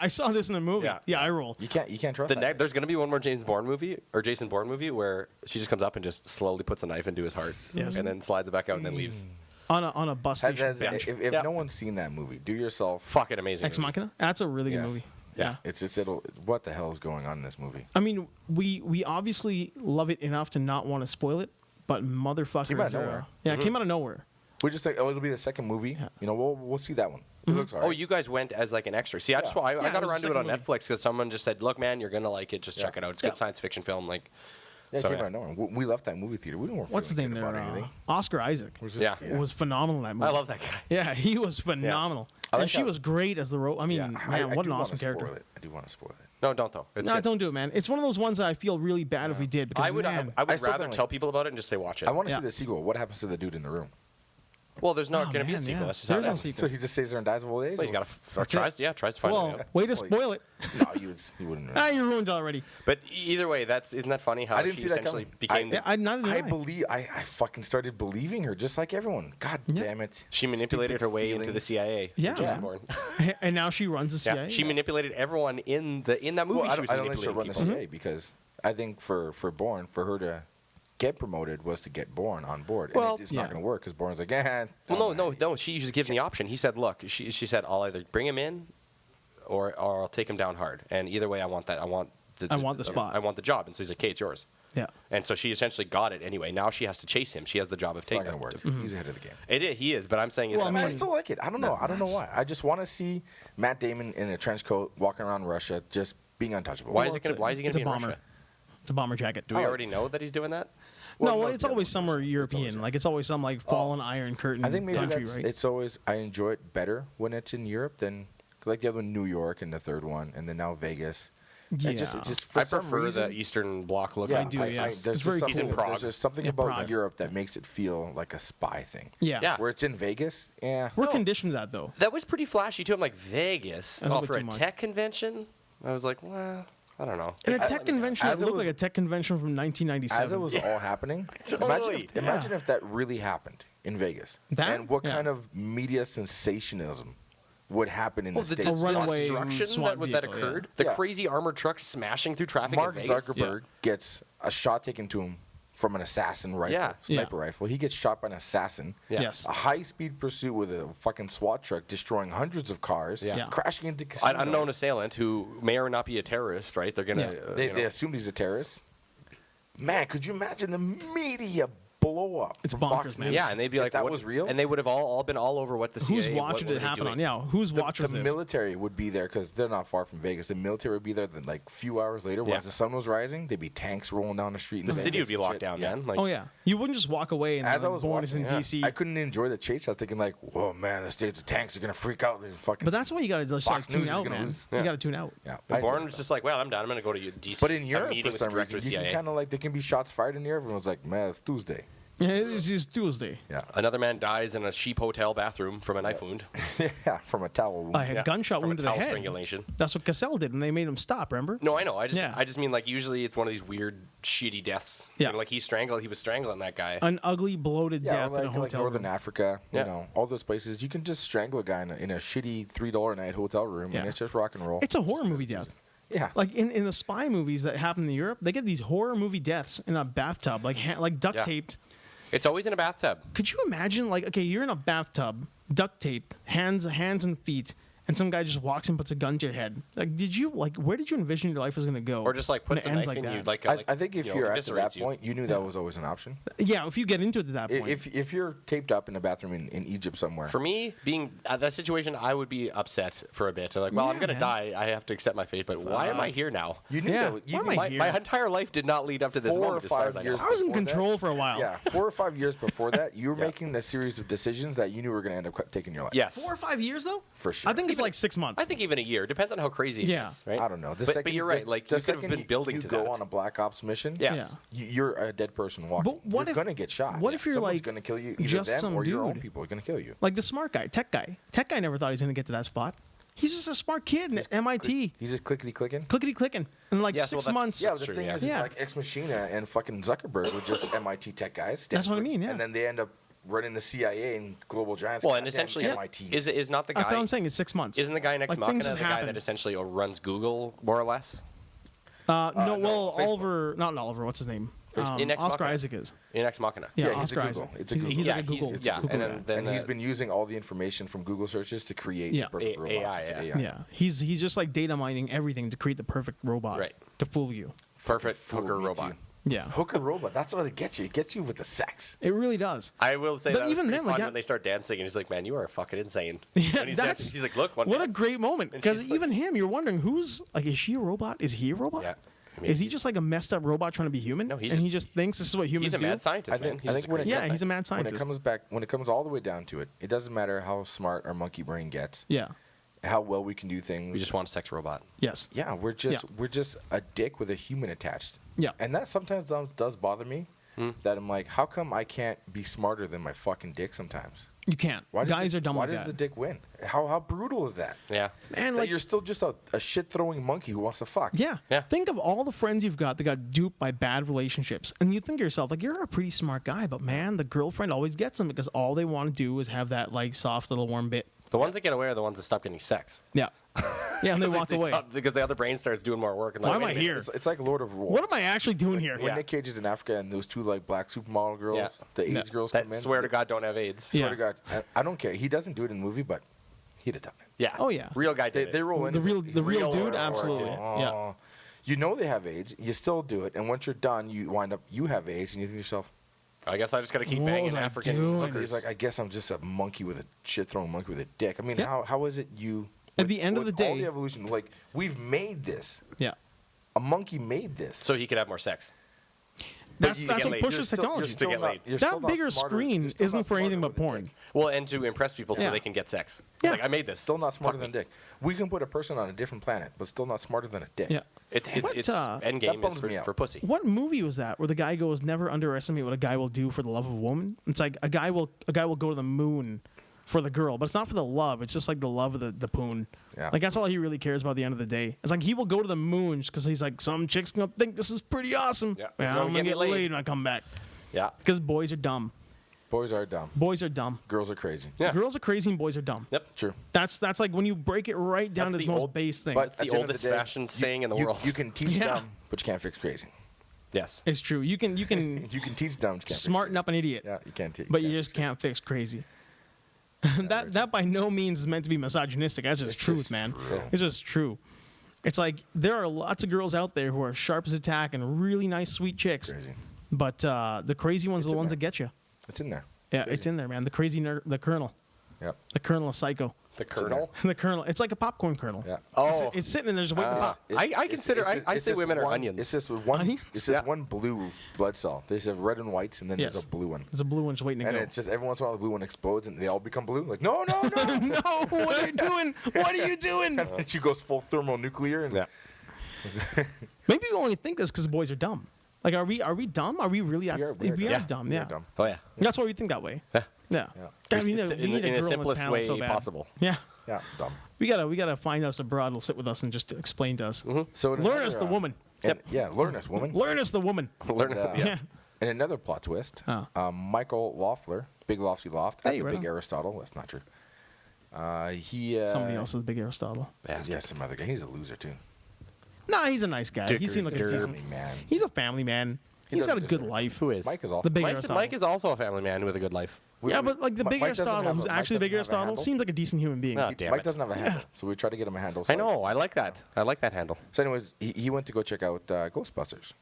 I saw this in a movie. Yeah. Yeah, I roll. You can't trust that. There's gonna be one more Jason Bourne movie where she just comes up and just slowly puts a knife into his heart Yes. and then slides it back out and then leaves. On a bus station bench. If Yeah. no one's seen that movie, do yourself. Fucking amazing. Ex movie. Machina. That's a really good Yes. movie. Yeah. It'll. What the hell is going on in this movie? I mean, we obviously love it enough to not want to spoil it, but motherfuckers Came out of are. nowhere. Yeah, it came out of nowhere. We're just like, oh, it'll be the second movie. Yeah. You know, we'll see that one. It looks alright. Oh, you guys went as like an extra. See, I just I Yeah, got it was around the to it on second movie. Netflix because someone just said, "Look, man, you're gonna like it. Just check it out. It's a Yeah. good science fiction film." Like, Yeah, so, it came yeah. out of nowhere. We left that movie theater. We didn't. What's his name there? About anything. Oscar Isaac. We're just- Yeah. Was phenomenal in that movie. I love that guy. Yeah, he was phenomenal. I like And she how- was great as the role. I mean, Yeah. man, I what do an wanna awesome character. spoil it. I do want to spoil it. No, don't though. It's No, good. don't do it, man. It's one of those ones that I feel really bad if we did because I would man, I would still rather don't tell like- people about it and just say watch it. I want to Yeah. see the sequel. What happens to the dude in the room? Well, there's not Oh, going to be a man, sequel. yeah. That's just how There's it no happens. sequel. So he just stays there and dies of old age. Well, he's got That's to tries to find a way well, out. way to spoil it. No, you wouldn't. Ah, you ruined it already. But either way, isn't that funny how I didn't she see that essentially coming. became Yeah, neither did I. I fucking started believing her just like everyone. God Yeah. damn it. she manipulated Stupid her way into the feelings. CIA. Yeah. Jason Bourne. And now she runs the CIA. Yeah, she manipulated everyone in that movie. Well, she was I don't think she'll manipulating run the people. CIA because I think for Bourne, for her to get promoted was to get Bourne on board. Well, and it's yeah. not going to work because Bourne's like, Well, no. She was given the option. He said, "Look," she said, "I'll either bring him in, or I'll take him down hard. And either way, I want that. I want the spot. I want the job." And so he's like, "Okay, it's yours." Yeah. And so she essentially got it anyway. Now she has to chase him. She has the job of It's not taking going to him. work. He's ahead of the game. He is. But I'm saying, is Well, that I I mean- still like it. I don't know. I don't know why. I just want to see Matt Damon in a trench coat walking around Russia, just being untouchable. Why Well, is he it's a- going to it's be a in bomber. Russia? It's a bomber jacket. Do we already know that he's doing that? No, Well, it's the always other somewhere person. It's European. always- Like it's always some like fallen Iron Curtain I think maybe country, that's, right? it's always, I enjoy it better when it's in Europe than, like the other one, New York, and the third one, and then now Vegas. Yeah. It just for I some prefer reason, the Eastern Bloc look. Yeah, I do, yes. there's It's just very something, He's in Prague. There's just something Yeah, about Prague. Europe that makes it feel like a spy thing. Yeah. Yeah. Where it's in Vegas, yeah. We're No. conditioned to that though. That was pretty flashy too. I'm like, Vegas? That's a Oh, bit for too a much. tech convention? I was like, well, I don't know. And a I- tech convention As that it looked was- like a tech convention from 1997. As it was all happening, Totally. imagine if that really happened in Vegas. That? And what Yeah. kind of media sensationalism would happen in Well, the the States? runaway destruction SWAT that vehicle, occurred, yeah. the Yeah. crazy armored trucks smashing through traffic Mark in Vegas. Zuckerberg gets a shot taken to him from an assassin rifle, Yeah. sniper rifle. He gets shot by an assassin. Yeah. Yes. A high-speed pursuit with a fucking SWAT truck destroying hundreds of cars, Yeah. Yeah. crashing into casinos. An unknown assailant who may or not be a terrorist, right? They're gonna. Yeah. They assumed he's a terrorist. Man, could you imagine the media blow up? It's from bonkers, Fox man. News yeah, and they'd be if like, that what, was real. and they would have all been all over what the CIA. Who's watching what it were they happen doing? on? Yeah, who's the watching this? military would be there because they're not far from Vegas. The military would be there. Then, like, a few hours later, Yeah. as the sun was rising, there'd be tanks rolling down the street. in The city Vegas would be and locked shit. down, Yeah. man. Like, Oh yeah, you wouldn't just walk away and As I like, was Bourne is in watching, DC. I couldn't enjoy the chase. I was thinking like, "Whoa, man, the states of tanks are gonna freak out." They're fucking. But that's why you gotta just Fox like tune News is out, gonna man. lose. You Yeah. gotta tune out. yeah. And I Bourne did was that. just like, well, I'm done. I'm gonna go to DC. But in have a Europe, meeting for with some the director reason, of you CIA. can kind of like there can be shots fired in here. Everyone's like, "Man, it's Tuesday." Yeah, this is Tuesday. Yeah, Another man dies in a cheap hotel bathroom from a knife wound. yeah, from a towel wound. By a Yeah, gunshot from wound a to the towel head. strangulation. That's what Cassell did, and they made him stop. Remember? No, I know. I Yeah. just mean like usually it's one of these weird, shitty deaths. Yeah. You know, like he was strangling that guy. An ugly, bloated Yeah, death like, in a like hotel Northern room. Africa, Yeah. you know, all those places. You can just strangle a guy in a shitty $3 a night hotel room, Yeah. and it's just rock and roll. It's a horror movie death. Yeah, Like in the spy movies that happen in Europe, they get these horror movie deaths in a bathtub, like duct Yeah. taped. It's always in a bathtub. Could you imagine, like, okay, you're in a bathtub, duct taped, hands and feet, and some guy just walks and puts a gun to your head. Like, where did you envision your life was gonna go? Or just like when puts it a ends knife in you, that? like I think if you know, you're at eviscerates that you. point, you knew that was always an option. Yeah, if you get into it at that point. If you're taped up in a bathroom in Egypt somewhere, For me, being at that situation, I would be upset for a bit. I'm like, well, I'm Yeah, gonna man. die. I have to accept my fate. But why am I here now? you knew Yeah, that. You why am knew- I My, here? my entire life did not lead up to this 4 or moment, as far 5 as I years know. I was in before that- control for a while. Yeah, 4 or 5 years before that, you were Yeah. making a series of decisions that you knew were going to end up taking your life. Yes. 4 or 5 years though. For sure. I think it's like 6 months. I think even a year depends on how crazy it Yeah. gets, right? I don't know. But you're right. Like the you could have second been building you to go that. on a black ops mission. Yes. Yeah. You're a dead person walking. But what you're if- going to get shot. what if you're, Someone's like, going to kill you? Either just them some or your own dude? people are going to kill you. Like the smart guy, tech guy. Tech guy never thought he's gonna get to that spot. He's just a smart kid at MIT, He's just clickety clicking. clickety clicking, in like Yes, well, 6 that's- months. Yeah, That's the true, thing yeah. is, Yeah. like Ex Machina and fucking Zuckerberg were just MIT tech guys. That's what I mean, Stanfords, yeah. And then they end up running the CIA and global giants. Well, and Goddamn essentially, MIT. is not the guy? That's what I'm saying. It's 6 months. Isn't the guy next Like, things Machina just the guy happen. that essentially runs Google more or less? No, well, Facebook. Oliver, not Oliver. What's his name? In Ex Oscar Machina. Isaac is. In Ex Machina. Yeah, he's a Oscar Google. Isaac. It's a He's- Google. He's like a Google. he's- yeah, Google and guy. then And he's been using all the information from Google searches to create Yeah. the perfect robot. AI, It's yeah. AI. Yeah, he's just like data mining everything to create the perfect robot Right. to fool you. Perfect Fool hooker me robot. too. Yeah, Hooker robot. That's what it gets you. It gets you with the sex. it really does. I will say But that was even pretty then, like, fun that- when they start dancing, and he's like, "Man, you are fucking insane." Yeah, And he's that's dancing. He's like, "Look, one what dance." a great moment. And Because she's like- even him, you're wondering who's like, is she a robot? Is he a robot? Yeah. I mean, Is he just like a messed up robot trying to be human? No, he's and he just- just thinks this is what humans He's a do. mad scientist, man. He's I just think when crazy. it Yeah, comes- he's a mad When scientist. it comes all the way down to it, it doesn't matter how smart our monkey brain gets, Yeah. how well we can do things. We just want a sex robot. Yes. Yeah, we're just a dick with a human attached. Yeah. And that sometimes does bother me. That I'm like, how come I can't be smarter than my fucking dick sometimes? You can't. Why does Guys the, are dumb Why like does that. the dick win? How brutal is that? Yeah. Man, That like, you're still just a shit throwing monkey who wants to fuck. yeah. Yeah. Think of all the friends you've got that got duped by bad relationships. And you think to yourself, like, you're a pretty smart guy, but man, the girlfriend always gets them because all they want to do is have that, like, soft little warm bit. The ones that get away are the ones that stop getting sex. Yeah. Yeah, and they walk away. Because the other brain starts doing more work. And Why like, am I wait a minute. here? It's like Lord of War. What am I actually doing here? When Yeah. Nick Cage is in Africa and those two like black supermodel girls, Yeah. the AIDS girls come That in. swear to God don't have AIDS. Yeah. Swear to God, I don't care. He doesn't do it in the movie, but he'd have done it. Yeah. Oh, yeah. Real guy They, did they it. roll in The as real, a- the real real dude, or- absolutely. Oh. Yeah. You know they have AIDS. You still do it, and once you're done, you wind up you have AIDS, and you think to yourself, I guess I just got to keep What banging was I African doing? hookers. he's like, I guess I'm just a monkey with a shit throwing monkey with a dick. I mean, Yeah. how is it you? At the end of with the all day- the evolution, like we've made this. Yeah. A monkey made this. So he could have more sex. That's, you that's get what laid. pushes technology. to get laid. That bigger screen isn't for anything but porn. Well, and to impress people so Yeah. they can get sex. It's Yeah. like, I made this. Still not smarter Fuck than me. dick. We can put a person on a different planet, but still not smarter than a dick. Yeah. It's What, end that game is bums me out. for pussy. What movie was that where the guy goes, never underestimate what a guy will do for the love of a woman? It's like a guy will go to the moon for the girl, but it's not for the love. It's just like the love of the poon. Yeah. Like that's all he really cares about at the end of the day. It's like he will go to the moon just because he's like, some chick's gonna think this is pretty awesome. Yeah, Man, it's I'm gonna gonna get me get laid. laid when I come back. Yeah. Because boys are dumb. Boys are dumb. Boys are dumb. Girls are crazy. Yeah. Girls are crazy and boys are dumb. Yep. True. That's like when you break it right down That's to its the most old- base thing. But That's the at end of oldest day, fashioned saying in the world. You can teach Yeah. dumb, but you can't fix crazy. Yes. It's true. You can You can teach dumb, but you can't smarten up an idiot. Fix, yeah, you can't teach. But you just can't fix crazy. that by no means is meant to be misogynistic. That's just It's truth, just man. true. It's just true. It's like there are lots of girls out there who are sharp as a tack and really nice, sweet chicks. Crazy. But the crazy ones It's are the in ones there. that get you. It's in there. Yeah, Crazy. it's in there, man. The crazy the colonel. Yep. The colonel is psycho. The Colonel. The colonel. It's like a popcorn kernel. Yeah. Oh. It's sitting in there just waiting to pop. I consider- I say just women are one- onions. It's just one. Onions? It's just Yeah. one blue blood cell. There's a red and whites, and then Yes. there's a blue one. There's a blue one just waiting to And go. it's just every once in a while the blue one explodes, and they all become blue. Like no, no, no. No, what are you doing? What are you doing? And she goes full thermonuclear. And Yeah. Maybe we only think this because boys are dumb. Like, are we dumb? Are we really? we are Yeah. dumb. we Yeah. are dumb. Oh, yeah. That's why we think that way. Yeah. Yeah. Yeah. God, we need, It's we need a in the girl on this simplest panel way so bad. possible. Yeah. Yeah, dumb. We gotta find us a broad who'll sit with us and just explain to us. So in Learn another, us the woman. and- Yeah, learn us, woman. Learn us the woman. Learn And, yeah. Yeah. And another plot twist. Oh. Michael Loeffler, Big Lofty Loft, at Hey, the right Big on. Aristotle. That's not true. He. Somebody else is the big Aristotle. Yeah, some other guy. He's a loser too. Nah, he's a nice guy. He seems like a Dick decent. Family man. He's a family man. He He's got a doesn't good deserve it. life. Who is? Mike is awesome. The big Mike Aristotle. is also a family man with a good life. Yeah, but like the big Mike doesn't Aristotle, have who's a- Mike actually the big doesn't have a Aristotle, handle. seems like a decent human being. Ah, damn Mike it. doesn't have a handle, so we try to get him a handle. I so know. I like that. I like that handle. So, anyways, he went to go check out Ghostbusters.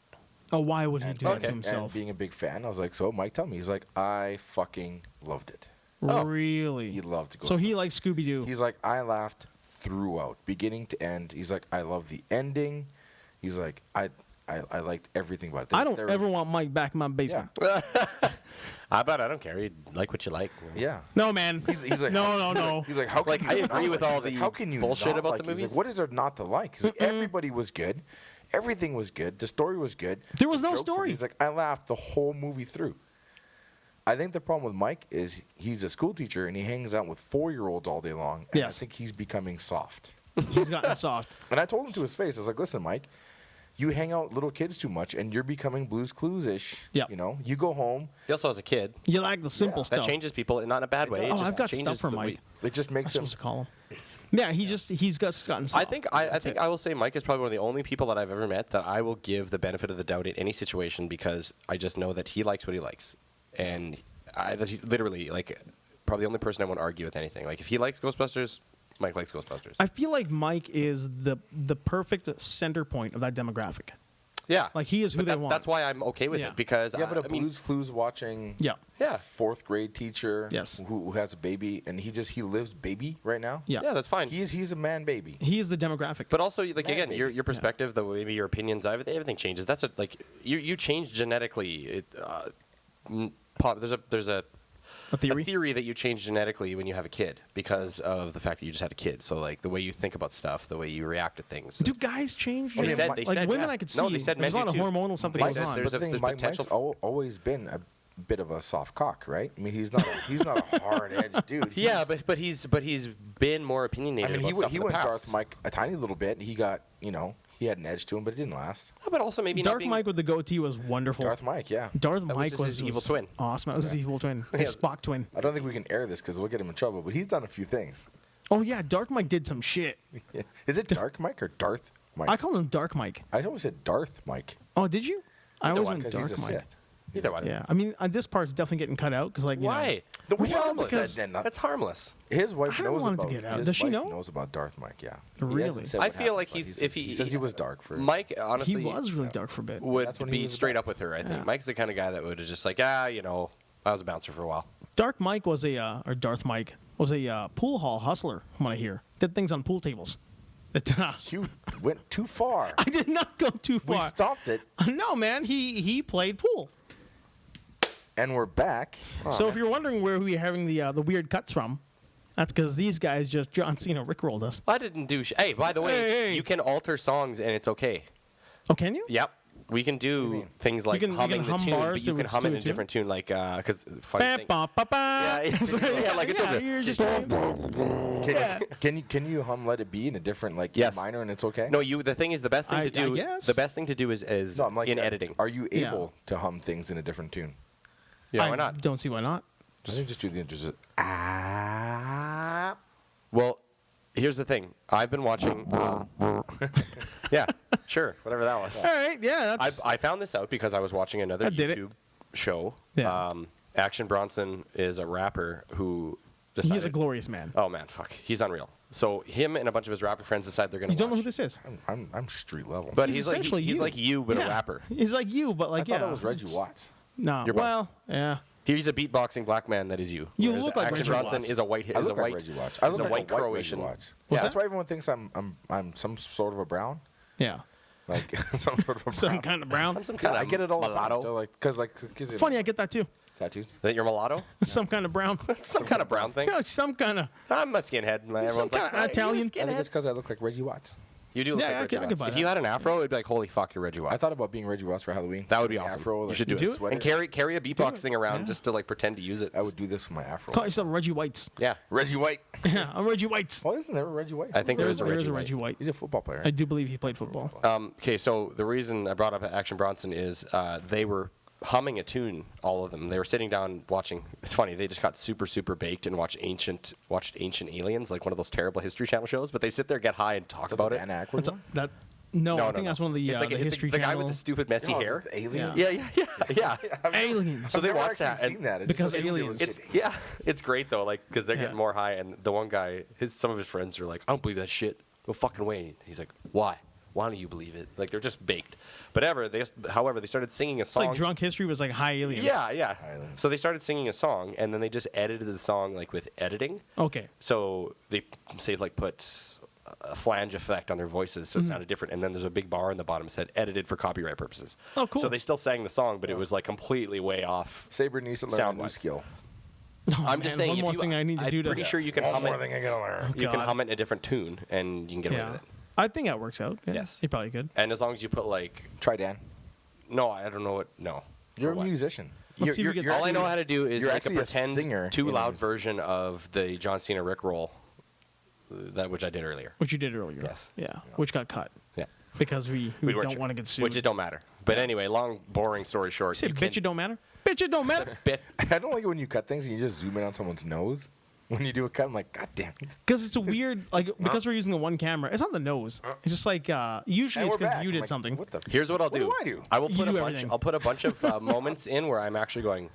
Oh, why would he do that okay. to And himself? being a big fan, I was like, so Mike, tell me. He's like, I fucking loved it. Oh. Really? He loved Ghostbusters. So he likes Scooby Doo. He's like, I laughed throughout, beginning to end. He's like, I love the ending. He's like, I liked everything about it. I don't There ever was- want Mike back in my basement. I don't care. You like what you like. Yeah. No, man. He's like, no. He's like, how can Like, you I not agree with like it? all He's like, the how can you bullshit not about like the it? He's movies. like, what is there not to like? He's like, everybody was good. Everything was good. The story was good. There was The no jokes were story. good. He's like, I laughed the whole movie through. I think the problem with Mike is he's a school teacher and he hangs out with 4-year-olds all day long. And Yes. I think he's becoming soft. He's gotten soft. And I told him to his face, I was like, listen, Mike, you hang out with little kids too much and you're becoming Blue's Clues-ish. Yeah. You know, you go home. He also has a kid. You like the simple That stuff. changes people, not in a bad way. It Oh, just I've got changes stuff for the way- Mike. It just I'm makes him. supposed to call him. Yeah, he's just gotten soft. I think I will say Mike is probably one of the only people that I've ever met that I will give the benefit of the doubt in any situation because I just know that he likes what he likes, and that he's literally like probably the only person I won't argue with anything. Like if he likes Ghostbusters, Mike likes Ghostbusters. I feel like Mike is the perfect center point of that demographic. Yeah, Like he is who they want. That's why I'm okay with Yeah. it because Yeah, but I mean, Blue's Clues watching Yeah. fourth grade teacher Yes. who has a baby and he lives baby right now. Yeah. yeah, that's fine. He's a man baby. He is the demographic. But also, like Man, again, maybe. your perspective, the way maybe your opinions, everything changes. That's like you change genetically. There's a theory. that you change genetically when you have a kid because of the fact that you just had a kid. So like the way you think about stuff, the way you react to things. Do guys change? They said- they like said, women, yeah. I could see. No, they said there's a men lot do of too. hormonal stuff that They goes said on. there's But the a- thing, there's Mike's potential always been a bit of a soft cock, right? I mean, he's not a hard edged dude. Yeah, but he's been more opinionated. I mean, about stuff he in the went past. Darth Mike a tiny little bit. He got he had an edge to him, but it didn't last. Yeah, but also maybe not Dark being, Mike with the goatee was wonderful. Darth Mike, yeah. Darth was Mike just was his evil twin. Awesome. That was his evil twin. His Spock twin. I don't think we can air this because we'll get him in trouble. But he's done a few things. Oh yeah, Dark Mike did some shit. Is it Dark Mike or Darth Mike? I call him Dark Mike. I always said Darth Mike Oh, did you? I Either always one, went because he's Dark a Mike. Sith. Either one. Yeah, I mean, this part's definitely getting cut out because, like, you Why? The Well, harmless. because- That's harmless. His wife I don't knows want it to about. get out. His Does she wife know? knows about Darth Mike. Yeah. Really? He hasn't said I what feel like happened, but if he says he was dark for. Mike, know, honestly, he was really dark for a bit. would That's when he be was the straight best. up with her. I think Yeah. Mike's the kind of guy that would have just like, I was a bouncer for a while. Dark Mike was or Darth Mike was a pool hall hustler. From what I hear, did things on pool tables. You went too far. I did not go too We far. stopped it, No, man, he played pool. and we're back. So if you're wondering where we're having the weird cuts from, that's because these guys just John Cena rickrolled us. I didn't do. Hey, by the way, Hey. you can alter songs and it's okay. Oh, can you? Yep. We can do things like You can humming hum the tune, bars but you to can it hum it in too, a too? different tune, like because funny Ba, thing. ba, ba, ba. Yeah, yeah, like it's okay. You're just Can you hum "Let It Be" in a different Yes. minor and it's okay? No, the thing is, the best thing I to do. guess. The best thing to do is No, I'm like in editing. Are you Yeah. able to hum things in a different tune? Yeah, why I not? don't see why not. I think just do the intro. Just, ah. Well, here's the thing. I've been watching. Yeah, sure, whatever that was. All right, yeah, that's I found this out because I was watching another I did it. YouTube show. Yeah. Action Bronson is a rapper who decided. he's a glorious man. Oh man, fuck, he's unreal. So him and a bunch of his rapper friends decide they're gonna. You don't know who watch. this is. I'm street level. But He's he's like essentially he's you. like you, but Yeah. a rapper. He's like you, but I like thought yeah. that was Reggie Watts. No, You're both. well, yeah. He's a beatboxing black man that is you. You Whereas look like Action Reggie Bronson Watts. is a white. I Is a look like white. Reggie Watts. I is look a like white a white Croatian. Reggie Watts. What's That's that? why everyone thinks I'm some sort of a brown. Yeah. Like some sort of a brown. Some kind of brown. I'm some Yeah, kind of I get it all the time. mulatto. They're like, cause you know, Funny, I get that too. tattoos. That you're mulatto? Some kind of brown. Some kind of brown thing. Yeah, some kind of. I'm a skinhead. Everyone's like, kinda Italian. I think it's because I look like Reggie Watts. You do look Yeah, like I Reggie could Watts. buy If that. you had an afro, it'd be like, holy fuck, you're Reggie Watts. I thought about being Reggie Watts for Halloween. That would be An awesome. Afro, You like, should do Do it. it. sweater. And carry a beatboxing around Yeah. just to like pretend to use it. I would do this with my afro. Call yourself Reggie Whites. Yeah. Reggie White. Yeah, I'm Reggie Whites. Well, isn't there a Reggie White? I think there is a There Reggie is a White. Reggie White. He's a football player. I do believe he played football. Okay, so the reason I brought up Action Bronson is they were humming a tune, all of them. They were sitting down watching. It's funny, they just got super, super baked and watched Ancient Aliens, like one of those terrible History Channel shows. But they sit there, get high, and talk about it. Dan Aykroyd That's one? no, No, I think that's one of the It's like the History the guy Channel. with the stupid messy Oh, hair. the Aliens. Yeah. Yeah. Aliens. So they I've never watched that, actually and seen that. It because just looks aliens. silly. It's great though, like because they're Yeah. getting more high, and the one guy, some of his friends are like, I don't believe that shit. No fucking way. And he's like, why? Why don't you believe it? Like they're just baked. But however, they started singing a It's song. like drunk history was like high aliens. Yeah. Islands. So they started singing a song, and then they just edited the song like with editing. Okay. So they like put a flange effect on their voices, so it sounded different. And then there's a big bar in the bottom that said edited for copyright purposes. Oh, cool. So they still sang the song, but it was like completely way off. Saber needs to learn a new Sound-wise. skill. Oh, I'm just man, saying. one if more you, thing I need to do I'm to. pretty sure you can One hum more it. thing I gotta learn. You can God. hum it in a different tune, and you can get away Yeah. with it. I think that works out. Yeah. Yes. You probably could. And as long as you put like, Try Dan. no, I don't know what. No, You're For a what? musician. Let's see if we get All I know how to do is You're make a actually a pretend singer too in loud music. version of the John Cena Rickroll, which I did earlier. Which you did earlier. Yes. Yeah. Which got cut Yeah. because we weren't don't sure. want to get sued. Which it don't matter. But anyway, long, boring story short. Say, you bitch, can- it don't matter. Bitch, it don't matter. bit. I don't like it when you cut things and you just zoom in on someone's nose. When you do a cut, I'm like, God damn it. Because it's a weird, like, because we're using the one camera. It's not the nose. It's just like, usually And it's we're because back. you I'm did like, something. What the? Here's what I'll do. What do I do? I will You put a do bunch. everything. I'll put a bunch of moments in where I'm actually going,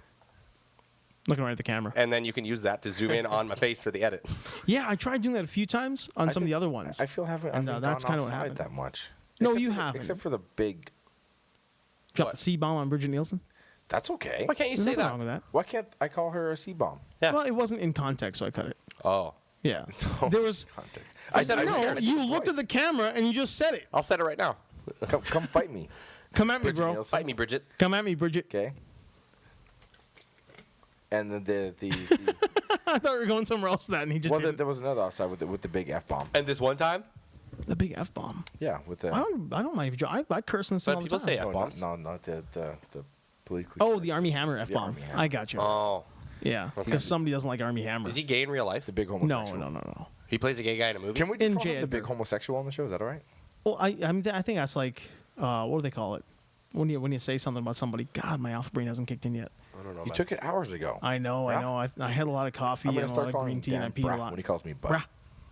Looking right at the camera. and then you can use that to zoom in on my face for the edit. Yeah, I tried doing that a few times on I some of the think- other ones. I feel haven't. And, I've that's gone kinda what offside happened. that much. No, Except you for the- haven't. Except for the big. Drop What? the C-bomb on Bridget Nielsen. That's okay. Why can't you There's say nothing that? wrong with that. Why can't I call her a C-bomb? Yeah. Well, it wasn't in context, so I cut it. Oh, Yeah. So- There was. Context. I said I no, didn't hear it. you looked at the camera and you just said it. I'll set it right now. Come fight me. Come at me, Bridget bro. Nielsen. Fight me, Bridget. Come at me, Bridget. Okay. And then the I thought we were going somewhere else with that, and he just well, didn't. there was another offside with the big F bomb. And this one time, The big F-bomb. Yeah, with the. I don't mind if you. I curse in this But all the people time. say Oh, F-bombs. no, not the politically. Oh, correct. the Army Hammer F-bomb. Army Hammer. I got you. Oh, Yeah, because somebody doesn't like Army Hammer. is he gay in real life? the big No, homosexual. no. He plays a gay guy in a movie. Can we just In call him J. the big Edgar. homosexual on the show? Is that all right? Well, I mean, I think that's like, what do they call it? When you say something about somebody, God, my alpha brain hasn't kicked in yet. I don't know. You man. took it hours ago. I know. Bruh. I had a lot of coffee I'm and gonna a lot start of calling green him tea, and I Dan peed a Brah lot. when he calls me bud. Brah.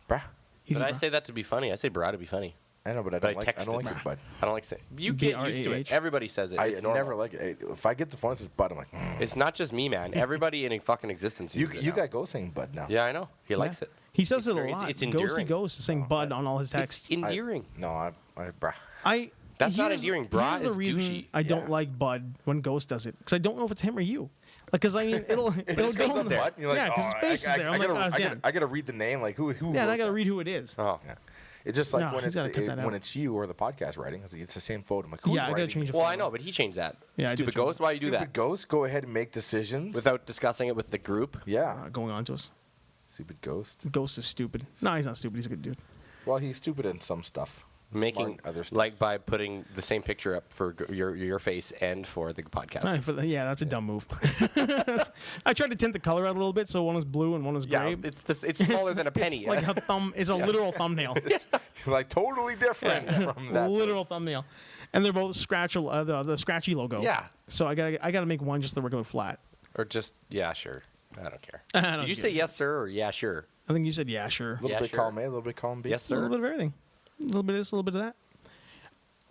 Brah. Easy, Did I bruh. say that to be funny? I say bra to be funny. I know, but I But don't I like. I don't texted like it, bud. I don't like saying. You get used to it. B-R-A-H. Everybody says it. I It's normal. never like it. If I get the phone, it says bud. I'm like, It's not just me, man. Everybody in a fucking existence you uses it you now. got Ghost saying bud now. Yeah, I know. He likes it. He says It's it a very- lot. it's Ghosty endearing. Ghost is saying Bud on all his texts. It's endearing. No, I brah. That's not here's- endearing. Bra here's the is reason douchey. I don't Yeah. like Bud when Ghost does it because I don't know if it's him or you. Like, because I mean, it'll Just go goes in there. there. You're like, Yeah, because his oh, face is there. I'm like, oh, it's Dan. I gotta read the name. Like who? Yeah, and wrote I gotta that? read who it is. Oh. Yeah. It's just like No, when he's gotta cut that out. when it's you or the podcast writing. It's the same photo. I'm like, who's Yeah, I gotta writing? change the Well, photo. I know, but he changed that. Yeah, I did Stupid change ghost. Why you do Stupid that ghost. Go ahead and make decisions without discussing it with the group? Yeah. Going on to us. Stupid ghost. Ghost is stupid. No, he's not stupid. He's a good dude. Well, he's stupid in some stuff. Making Smart in other stuff. like by putting the same picture up for your face and for the podcast. Yeah, that's a dumb move. I tried to tint the color out a little bit, so one was blue and one was Yeah, gray. it's smaller than a penny. It's like a thumb. It's a literal thumbnail. like totally different from that. Literal thumbnail, and they're both the scratchy logo. Yeah. So I gotta make one just the regular flat. Or just yeah, sure. I don't care. I don't Did you care. say yes, sir, or yeah, sure? I think you said yeah, sure. A little Yeah, bit sure. column A, a little bit column B. Yes, A little sir. bit of everything. A little bit of this, a little bit of that.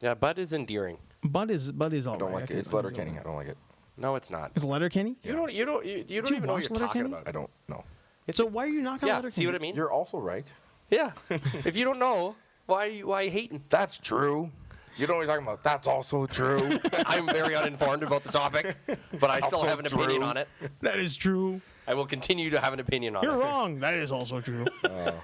Yeah, Bud is endearing. Bud is all I don't right. like it. It's letter Kenny. I don't like it. No, it's not. Is letter Kenny? You don't Do you even know what watch you're talking Letterkenny? about. I don't know. So why are you knocking Yeah, letter see Kenny? what I mean? You're also right. Yeah. If you don't know, why are you hating? That's true. You know what you're talking about. That's also true. I'm very uninformed about the topic, but I still Also have an opinion true. on it. That is true. I will continue to have an opinion on You're it. wrong. That is also true. Oh.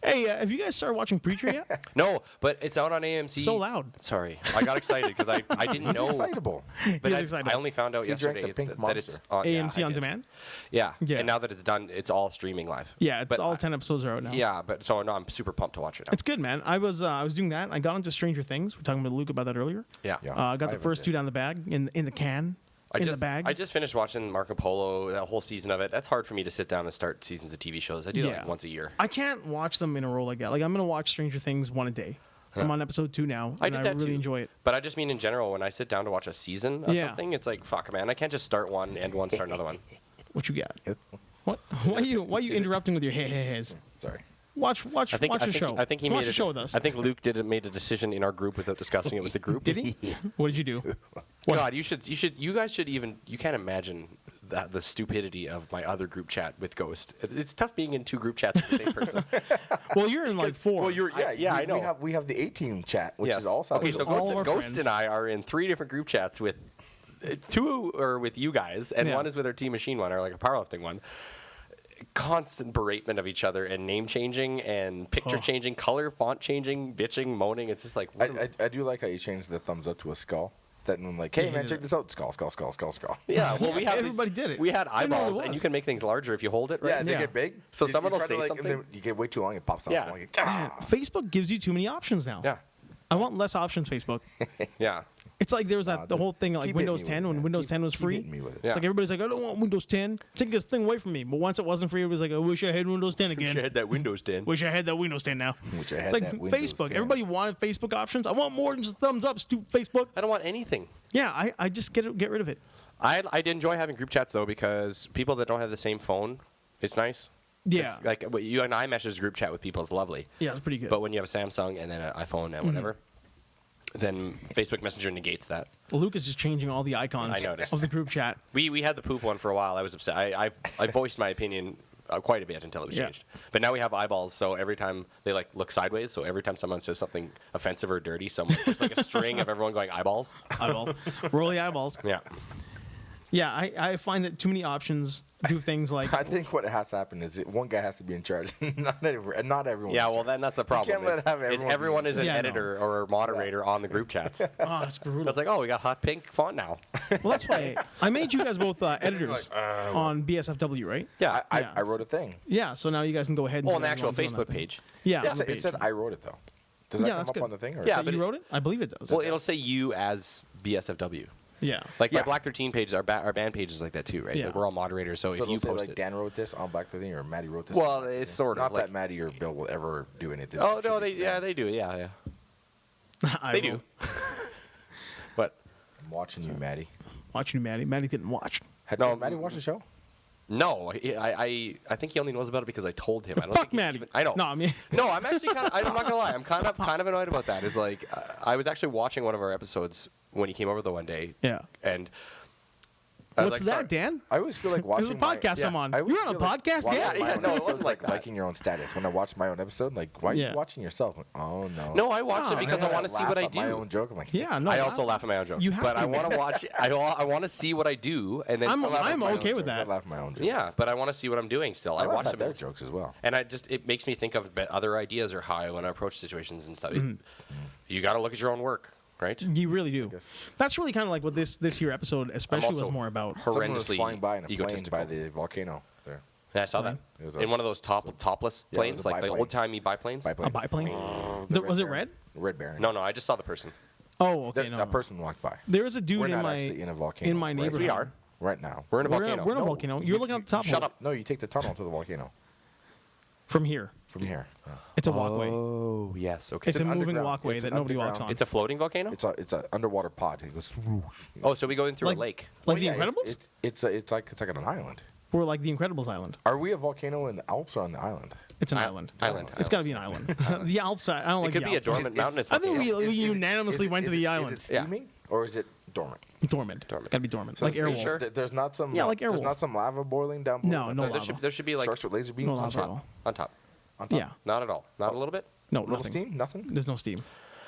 Hey, have you guys started watching Preacher yet? No, but it's out on AMC. So loud. Sorry, I got excited because I didn't He's know. excitable. But He's I, excited. I only found out He drank the yesterday pink that it's monster. on yeah, AMC I on did. demand? Yeah. Yeah. And now that it's done, it's all streaming live. Yeah, it's But all I- 10 episodes are out now. Yeah, but so no, I'm super pumped to watch it now. It's good, man. I was doing that. I got into Stranger Things. We were talking with Luke about that earlier. Yeah. Yeah. I got the haven't first yet. two down the bag in the can. I in just, the bag. I just finished watching Marco Polo, that whole season of it. That's hard for me to sit down and start seasons of TV shows. I do that like once a year. I can't watch them in a row like that. Like I'm gonna watch Stranger Things one a day. I'm on episode 2 now, I and did I that really too. enjoy it. But I just mean in general, when I sit down to watch a season of Yeah. something, it's like, fuck, man, I can't just start one, end one, start another one. What you got? What? Why you interrupting with your hey? Sorry. Watch I think the show. I think he watch made the show with us. I think Luke made a decision in our group without discussing it with the group. Did he? What did you do? What? God, you guys should even. You can't imagine the stupidity of my other group chat with Ghost. It's tough being in two group chats with the same person. Well, you're in like 4. Well, you're I know. We have the 18 chat, which Yes. is all okay. So all of our Ghost friends. and I are in 3 different group chats with 2 are with you guys, and Yeah. one is with our Team Machine one, or like a powerlifting one. Constant beratement of each other and name changing and picture Oh. changing, color, font changing, bitching, moaning. It's just like what am- I do like how you changed the thumbs up to a skull. That I'm like, hey Yeah, man, yeah. check this out. Skull. yeah. Well, we have Everybody did it. We had I didn't know what it eyeballs, and was. you can make things larger if you hold it. Right? Yeah, they Yeah. get big. So You- someone you will try to, say and then something. you get way too long, it pops out. Yeah. Small, you go, "Ah." Facebook gives you too many options now. Yeah. I want less options. Facebook. Yeah. It's like there was that the just whole thing like keep Windows hitting me 10 with when it, Windows Keep- 10 was keep free. hitting me with it. Yeah. It's like everybody's like, I don't want Windows 10. Take this thing away from me. But once it wasn't free, it was like, I wish I had Windows 10 again. had that Windows 10. Wish I had that Windows 10 now. Wish I had It's like that Windows Facebook. 10. Everybody wanted Facebook options. I want more than just thumbs up, stupid Facebook. I don't want anything. Yeah, I just get rid of it. I'd enjoy having group chats though because people that don't have the same phone, it's nice. Yeah. Like what you and I message group chat with people is lovely. Yeah, it's pretty good. But when you have a Samsung and then an iPhone and whatever, then Facebook Messenger negates that. Luke is just changing all the icons I noticed. of the group chat. We had the poop one for a while. I was upset. I voiced my opinion quite a bit until it was Yeah. changed. But now we have eyeballs, so every time they like look sideways, so every time someone says something offensive or dirty, there's like a string of everyone going eyeballs. Eyeballs. Roll the eyeballs. Yeah. Yeah, I find that too many options do things like I think what has to happen is one guy has to be in charge. not everyone. Yeah, well, then that's the problem. can't let Everyone is an Yeah, no. editor or moderator on the group chats. oh, it's brutal. That's like, oh, we got hot pink font now. Well, that's why I made you guys both editors on BSFW, right? Yeah. I wrote a thing. Yeah, so now you guys can go ahead and Oh, do on the whatever you actual want to do on Facebook that thing. page. Yeah, Yeah, on the it page. said I wrote it though. Does that Yeah, come that's up good. on the thing? Or Yeah, So but you wrote it? I believe it does. Well, it'll say you as BSFW. yeah. Like Yeah. my Black 13 page, our band page is like that too, right? Yeah. Like we're all moderators, so So if it'll you say post like it. Dan wrote this on Black 13 or Maddie wrote this. Well, on Black it's 13. sort of not like- that Maddie or Bill will ever do anything. Oh that no, should be done. they do, yeah. I They will. do. But I'm watching you, Maddie. Watching you, Maddie. Maddie didn't watch. Did Maddie watch the show? no, I think he only knows about it because I told him. I don't Fuck think he's Maddie. even- I know. No, I mean, No, I'm actually I'm not gonna lie. I'm kind of annoyed about that. Is like I was actually watching one of our episodes when he came over the one day. yeah. And I was What's like, that, sorry. Dan? I always feel like This is watching a podcast yeah, I'm on. I always You're on a feel like podcast, watching Dan? my Yeah, own no, it episodes, wasn't like that. liking your own status. When I watch my own episode, like, why are Yeah. you watching yourself? Like, oh no. No, I watched it No. because I want to see laugh what I at My do. own joke. I'm like, Yeah, no. I also laugh at my own jokes. You have but to, I want to man. watch. I want to see what I do, and then I'm still laugh at my own okay jokes. with that. I laugh at my own jokes. Yeah, but I want to see what I'm doing still. I I laugh watch at them, their jokes as well. and it makes me think of other ideas or how I want to approach situations and stuff. Mm-hmm. You got to look at your own work, right? You really do. guess. That's really kind of like what this here episode especially was also more about. Someone was Horrendously flying by in a plane egotistical. by the volcano there. Yeah, I saw that It was in one of those topless Yeah, it planes, was a like the biplane. old timey biplanes. A biplane? The Was it Baron. red? Red Baron. No, I just saw the person. Oh, okay. That person walked by. There is a dude We're in not my actually in a volcano. in my right neighborhood. we are. Right now. We're in a We're volcano. in a No, volcano. You're looking at the top. Shut one. up. No, you take the tunnel to the volcano From here. from here. Yeah. It's a walkway. Oh yes, okay. It's a an moving underground- walkway it's that an nobody walks underground- on. It's a floating volcano. It's a underwater pod. It goes. Swoosh. Oh, so we go in through like a lake. like Oh, the yeah, Incredibles? It's like an island. Or like the Incredibles island. Are we a volcano in the Alps or on the island? It's an I- island. island. It's got to be an island. The Alps. I don't It like could the be a Alps. dormant mountainous I think volcano. we unanimously went to the island. Is it Yeah. steaming or is it dormant? Dormant. Dormant. Got to be dormant. So like there's- Airwolf. sure? There's not some. Yeah, like There's Airwolf. not some lava boiling down below. No, no There lava. there should be like Sharks with laser beams No on lava top. at all. on top. On top. Yeah. Not at all. Not a little bit. No, Little nothing. steam? Nothing? There's no steam.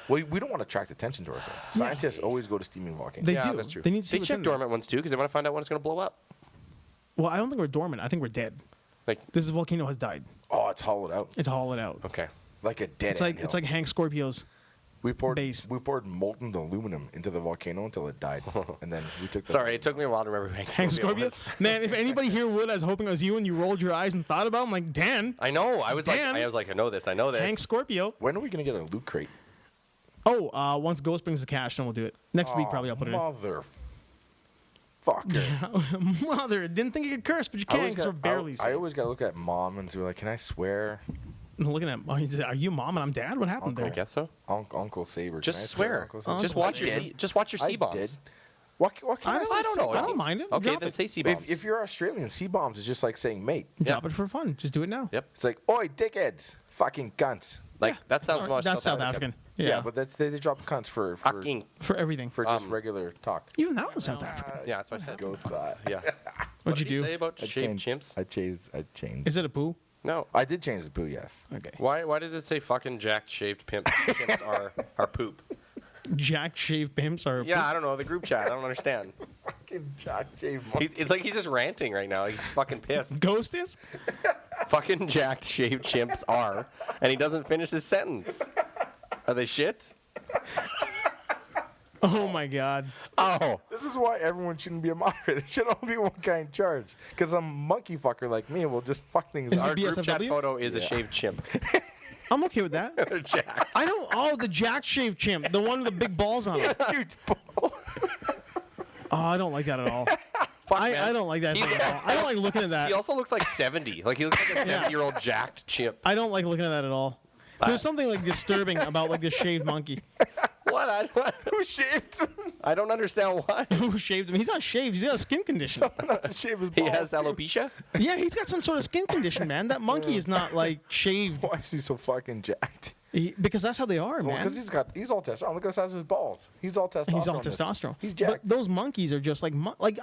We don't want to attract attention to ourselves. Scientists always go to steaming volcanoes. They Yeah, do. that's true. They need to see They what's check in there. dormant ones too because they want to find out when it's going to blow up. Well, I don't think we're dormant. I think we're dead. Like, This volcano has died. Oh, it's hollowed out. It's hollowed out. okay. Like a dead It's like anthill. Hank Scorpio's. we poured base. molten aluminum into the volcano until it died. And then we took the Sorry, it took me a while to remember who Hank Hank Scorpio Scorpio. was. Man, if anybody here would, I was hoping it was you, and you rolled your eyes and thought about. I'm like, Dan, I know. I was Dan. like, I know this. I know this. Hank Scorpio. When are we going to get a loot crate? Oh, once Ghost brings the cash, then we'll do it. Next week, probably I'll put it in. Mother fucker. Mother, didn't think you could curse, but you can because we're barely. I always got to look at mom and be like, can I swear? Looking at, are you mom and I'm dad? What happened I there? guess so. Uncle Saber. Can Just I swear. Uncle Saber? Just watch your I did. just watch your I C did. bombs. What can I, I say? I don't know. I don't mind it. Okay, Drop then it. say C bombs. If you're Australian, C-bombs is just like saying mate. Drop it for fun. Just do it now. Yep. It's like, oi, dickheads, fucking cunts. Like Yeah. that sounds much. That's South African. Yeah, Yeah, but they drop cunts for Fucking. for everything. just regular talk. Even that was South African. Yeah, that's what I said. Go side. Yeah. What'd What did you he do? say about shaved chimps? I changed. Is it a poo? No. I did change the poo, yes. Okay. Why does it say fucking jacked shaved chimps are poop? Jack shaved pimps are. Yeah, I don't know. The group chat. I don't understand. Fucking Jack J. It's like he's just ranting right now. He's fucking pissed. Ghost is? Fucking jacked shaved chimps are, and he doesn't finish his sentence. Are they shit? Oh my god. Oh. This is why everyone shouldn't be a moderator. There should only be one guy in charge. Because a monkey fucker like me will just fuck things Is up. Our group chat BSFW? photo is a shaved chimp. I'm okay with that. They're jacked. I don't. Oh, the Jack shaved chimp, the one with the big balls on it. Dude, Oh, I don't like that at all. I don't like that He- thing at all. I don't like looking at that. He also looks like 70. Like he looks like a 70-year-old jacked chimp. I don't like looking at that at all. There's something like disturbing about like the shaved monkey. What? Who shaved him? I don't understand why. Who shaved him? He's not shaved. He's got a skin condition. Not to shave his He balls, has too. alopecia? Yeah, he's got some sort of skin condition, man. That monkey is not like shaved Why is he so fucking jacked? because that's how they are, Well, man. because he's all testosterone. Look at the size of his balls. He's all testosterone. He's all testosterone. He's jacked. But those monkeys are just like,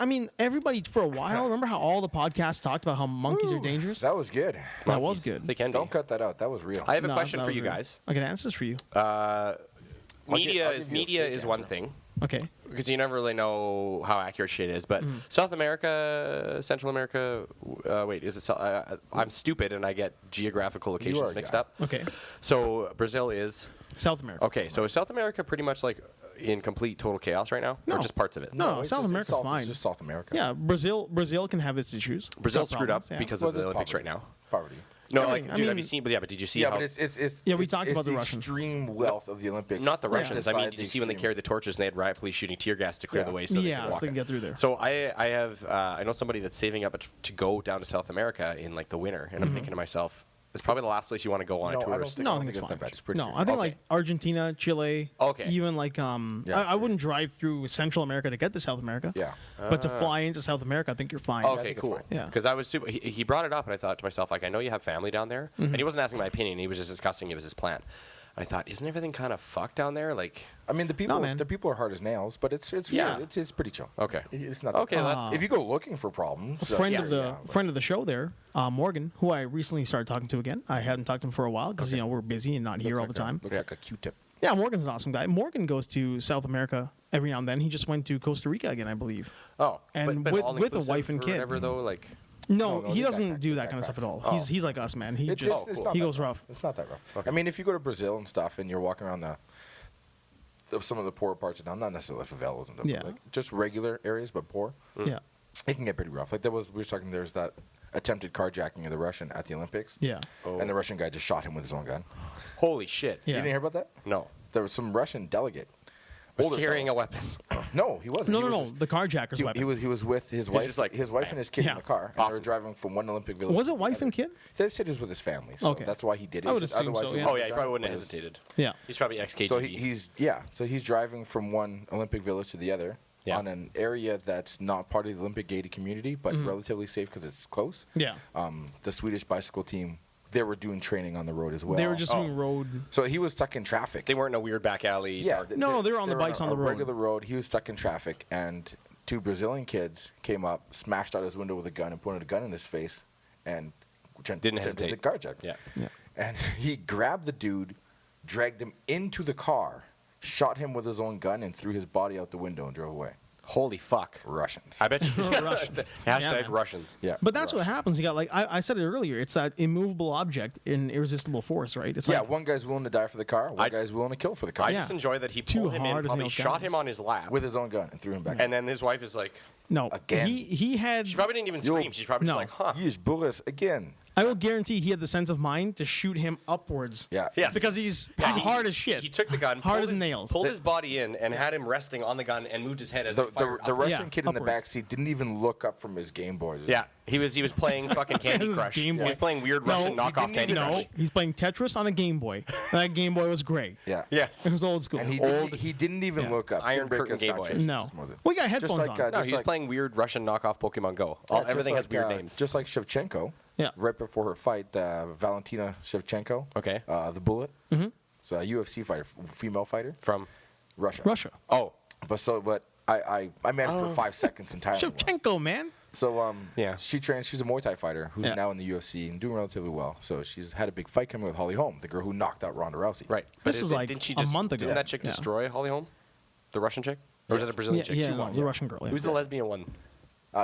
I mean, everybody for a while. Remember how all the podcasts talked about how monkeys are dangerous? That was good. That was good. They can be. Don't cut that out. That was real. I have a No, question that for was you real. guys. I got answers for you. I'll give you a Media fake is one answer. thing. Okay. Because you never really know how accurate shit is. But South America, Central America, wait, is it? I'm stupid and I get geographical locations a mixed guy. up. Okay. So Brazil is South America. okay. So is South America pretty much like in complete total chaos right now, No. or just parts of it? No, it's South just- America's it's fine. It's just South America. Yeah, Brazil can have its issues. Brazil's No screwed up problems, yeah. because Well, of the there's Olympics poverty. right now. Poverty. No, Yeah, like, I dude, have mean- you seen? But did you see Yeah, how? but it's Yeah, we it's- talked it's about the the Russians. extreme wealth of the Olympics. Not the that Russians. I mean, decide did the you see when they extreme- carried the torches and they had riot police shooting tear gas to clear Yeah. the way so they Yeah, could walk so they can it? get through there. So I have I know somebody that's saving up to go down to South America in like the winter, and I'm thinking to myself, it's probably the last place you want to go on No, a I don't tourist. think- No, I I think don't it's think it's fine. that bad. It's pretty No, good. I think Okay. like Argentina, Chile, Okay. even like Yeah, I wouldn't drive through Central America to get to South America. Yeah. But to fly into South America, I think you're fine. I Okay, think it's cool. fine. Yeah. Because I was super. He brought it up, and I thought to myself, like, I know you have family down there, and he wasn't asking my opinion. He was just discussing it was his plan. I thought, isn't everything kind of fucked down there? Like, I mean, man. the people are hard as nails, but it's Yeah. it's pretty chill. okay, It's not okay, that bad. that's If you go looking for problems, Friend yeah, of the yeah, but- friend of the show there, Morgan, who I recently started talking to again. I hadn't talked to him for a while because we're busy and not here looks all like the time. Looks like a Q-tip. Yeah, Morgan's an awesome guy. Morgan goes to South America every now and then. He just went to Costa Rica again, I believe. oh, And but with a all-inclusive wife and or kid. whatever though, like, No, No, he they doesn't backpack, do they that kind of stuff at all. Oh. He's like us, man. He It's just not he that goes rough. It's not that rough. Okay. I mean, if you go to Brazil and stuff, and you're walking around some of the poorer parts of town, not necessarily favelas and stuff, Yeah. but like just regular areas, but poor, Yeah, it can get pretty rough. Like we were talking, there's that attempted carjacking of the Russian at the Olympics. yeah, Oh. And the Russian guy just shot him with his own gun. holy shit. Yeah. You didn't hear about that? No, There was some Russian delegate. was older carrying a fellow. weapon. No, he wasn't. No, He no, was no. just- The carjacker's weapon. He was with his wife. just like, his wife and his kid Yeah. in the car, and they were Awesome. driving from one Olympic village. Was to it wife another. and kid? They said he was with his family, so Okay. that's why he did it. I would He said assume otherwise so, he yeah. wouldn't Oh yeah, have he done probably it. wouldn't have hesitated. Yeah. He's probably ex-KGB. So he's driving from one Olympic village to the other Yeah. on an area that's not part of the Olympic gated community, but relatively safe because it's close. Yeah. The Swedish bicycle team, they were doing training on the road as well. They were just Oh. doing road. so he was stuck in traffic. They weren't in a weird back alley. Yeah, dark- No, they were on the bikes on the road. regular road. He was stuck in traffic, and two Brazilian kids came up, smashed out his window with a gun, and pointed a gun in his face, and Didn't hesitate. The carjack. Yeah. Yeah. And he grabbed the dude, dragged him into the car, shot him with his own gun, and threw his body out the window and drove away. Holy fuck. Russians. I bet you. Russian. Hashtag Yeah, man. Russians. Yeah. But that's what Russians. happens. You got like I said it earlier. It's that immovable object in irresistible force, right? It's Yeah, like one guy's willing to die for the car, one I- guy's willing to kill for the car. I Yeah. just enjoy that he Too pulled him in, hard as probably nails shot guns. him on his lap, with his own gun and threw him back. and then his wife is like, no. Again. He had. she probably didn't even Yo, scream. She's probably no. just like, huh. Use bullets again. I will guarantee he had the sense of mind to shoot him upwards. Yeah. Yes. Because he's Yeah, he- hard as shit. He took the gun, Hard pulled as his, nails. pulled his body in, and had him resting on the gun and moved his head as The, it fired the up. Russian Yeah, kid in the upwards. back seat didn't even look up from his Game Boy. Yeah, he was playing fucking Candy His Crush. Game He Boy. was playing weird No, Russian he knockoff didn't Candy even- no, Crush. he's playing Tetris on a Game Boy. That Game Boy was great. Yeah. Yes. It was old school. And he didn't even Yeah. look up. Iron Didn't break Curtain his Game Boy. concentration, no. just wasn't. We got Just headphones like, on. No, just he was like- playing weird Russian knockoff Pokemon Go. Yeah, Everything just has weird like, names. Just like Shevchenko. Yeah. Right before her fight, Valentina Shevchenko. Okay. The Bullet. Mm-hmm. It's a UFC fighter, female fighter, From. Russia. Russia. Oh. But I met her for 5 seconds entirely. Shevchenko, man. So Yeah. she trains. She's a Muay Thai fighter who's Yeah. now in the UFC and doing relatively well. So she's had a big fight coming with Holly Holm, the girl who knocked out Ronda Rousey. Right. This is like didn't she a just, month ago. Didn't that chick Yeah. destroy Holly Holm? The Russian chick? Or was that a Brazilian chick? Yeah, She no, won. the Russian girl. Yeah. Who's the lesbian one?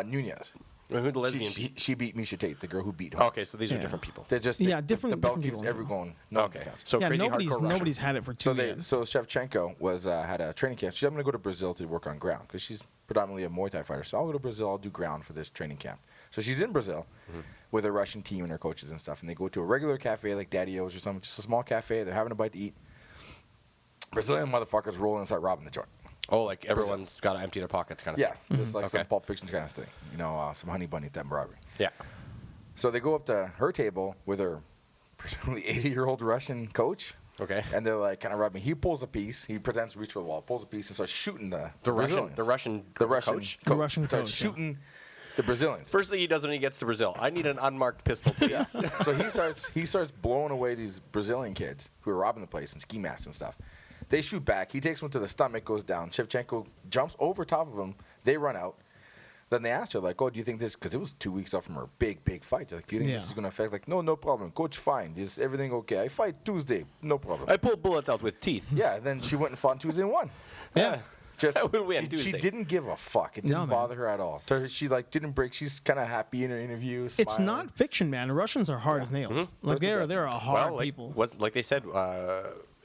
Nunez. Who the lesbian beat? She beat Misha Tate, the girl who beat her. Okay, so these are Yeah. different people. They're just Yeah, the different belt people. keeps every going. No Okay. defense. So yeah, crazy nobody's hardcore Russian. nobody's had it for 2 years. So Shevchenko was had a training camp. She said, I'm going to go to Brazil to work on ground because she's predominantly a Muay Thai fighter. So I'll go to Brazil. I'll do ground for this training camp. So she's in Brazil with a Russian team and her coaches and stuff. And they go to a regular cafe like Daddy O's or something, just a small cafe. They're having a bite to eat. Brazilian motherfuckers roll in and start robbing the joint. Oh, like everyone's got to empty their pockets kind of Yeah, thing. just like some Okay. Pulp Fiction kind of thing. You know, some honey bunny type robbery. Yeah. So they go up to her table with her presumably 80-year-old Russian coach. Okay. And they're like kind of rubbing. He pulls a piece. He pretends to reach for the wall, pulls a piece, and starts shooting the Brazilians. Russian coach. The Russian starts coach, shooting the Brazilians. First thing he does when he gets to Brazil, I need an unmarked pistol, please. So he starts blowing away these Brazilian kids who are robbing the place in ski masks and stuff. They shoot back. He takes one to the stomach, goes down. Shevchenko jumps over top of him. They run out. Then they asked her, like, oh, do you think this, because it was 2 weeks off from her big fight. They're like, do you think this is going to affect? Like, no problem. Coach, fine. Is everything okay? I fight Tuesday. No problem. I pulled bullets out with teeth. Yeah, and then she went and fought on Tuesday and won. Yeah. Just, I would win she Tuesday. didn't give a fuck. It didn't bother her at all. She like didn't break. She's kind of happy in her interview. It's smiling. not fiction, man. The Russians are hard as nails. Mm-hmm. Like they're a hard like, people. Like they said,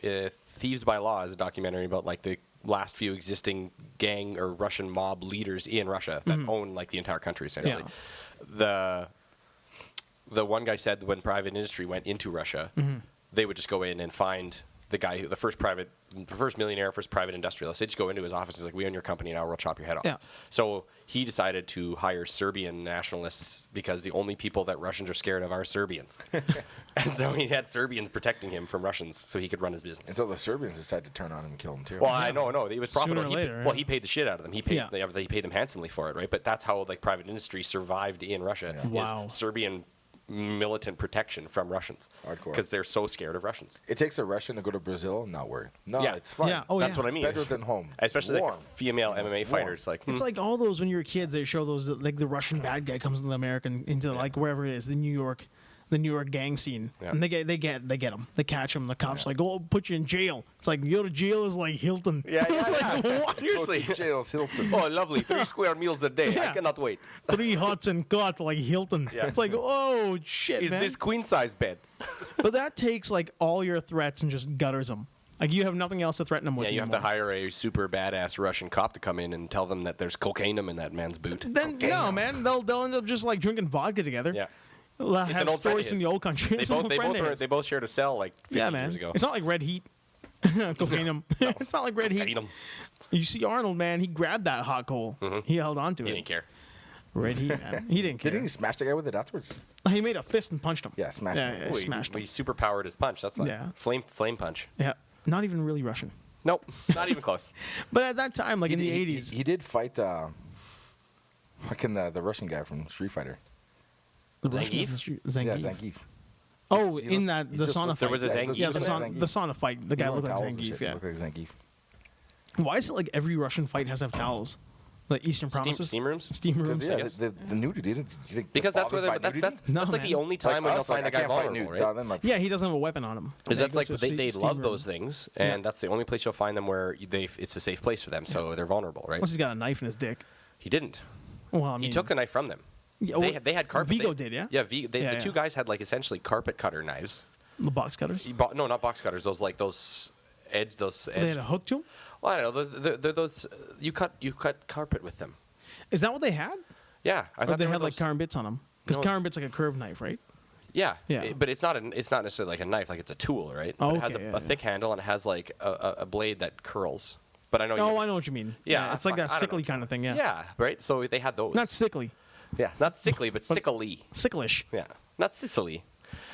Thieves by Law is a documentary about like the last few existing gang or Russian mob leaders in Russia that own like the entire country essentially. Yeah. The one guy said when private industry went into Russia, they would just go in and find the guy the first millionaire, first private industrialist. They just go into his office and like, we own your company now, we'll chop your head off. Yeah. So he decided to hire Serbian nationalists because the only people that Russians are scared of are Serbians. And so he had Serbians protecting him from Russians so he could run his business. Until the Serbians decided to turn on him and kill him too. Well, I know, it was profitable. Sooner or later, Well, he paid the shit out of them. He paid, Yeah. they paid them handsomely for it, right? But that's how like private industry survived in Russia. Yeah. Wow. Is Serbian militant protection from Russians. Hardcore. Because they're so scared of Russians. It takes a Russian to go to Brazil and not worry. No, Yeah. it's fine. Yeah. Oh, That's yeah. what I mean. Better than home. Especially Warm. like female MMA It's fighters. Like, It's like all those when you're kids. They show those like the Russian bad guy comes into America into like wherever it is, the New York gang scene, Yeah. and they get him. They catch him. The cops like, oh, put you in jail. It's like you go to jail is like Hilton. yeah. Like, what? Seriously. So to jail's Hilton. Oh, lovely. 3 square meals a day. I Yeah. cannot wait. 3 huts and cot like Hilton. Yeah. It's like, oh shit, Is man. this queen size bed? But that takes like all your threats and just gutters them. Like you have nothing else to threaten them with. Yeah, you have to anymore. hire a super badass Russian cop to come in and tell them that there's cocaine in that man's boot. Then no, man, they'll end up just like drinking vodka together. Yeah. They'll It's have an old friend stories of from his. the old country. They It's an both, old they, friend both of were, his. they both shared a cell like 50 Yeah, man. years ago. It's not like Red Heat. Cocaine. It's not like Red Heat. Cocaine 'em. You see Arnold, man. He grabbed that hot coal. He held on to He it. didn't care. Red Heat, man. He didn't care. Didn't he smash the guy with it afterwards? He made a fist and punched him. Yeah, smashed Yeah, him. yeah, smashed We him. super powered his punch. That's like Yeah. flame punch. Yeah, not even really Russian. Nope, not even close. But at that time, like in the He- 80s, He did fight fucking the Russian guy from Street Fighter. the Russian Zangief? industry- Yeah, Zangief. Oh, He in looked- that he the just sauna looked- fight. There was a Zangief. Yeah, the Zangief. sauna fight. The guy He wore looked like towels and Zangief. shit. Yeah. Looked like Zangief. Why is it like every Russian fight has to have towels? Like Eastern Promises, Steam rooms? steam rooms. Yeah, guess. the nudity. You think Because they're that's where bothered by that's nudity? No, like man. the only time when they'll us, like, find a I guy can't fight vulnerable, nude. right? Then, like, Yeah, he doesn't have a weapon on him. Because Yeah, that's he like goes to they steam love room. those things, and that's the only place you'll find them where it's a safe place for them, so they're vulnerable, right? Unless he's got a knife in his dick. He didn't. Well, I mean, He took the knife from them. Yeah, They had carpet. Vigo they- did, yeah. Yeah, Yeah, the yeah. two guys had like essentially carpet cutter knives. The box cutters. No, not box cutters. Those edge. They had a hook to them. Well, I don't know. They're those you cut carpet with them. Is that what they had? Yeah, I Or thought they were had like those- Karen bits on them? Because No. Karen bits like a curved knife, right? Yeah, Yeah. but it's not necessarily like a knife. Like it's a tool, right? Oh, But it has okay, a yeah, thick handle and it has like a blade that curls. But I know. Oh, I know what you mean. Yeah, it's like that I don't know. sickly kind of thing. Yeah. Yeah, right. So they had those. Not sickly, yeah, not sickly, but sickly. sicklish. Yeah, not Sicily.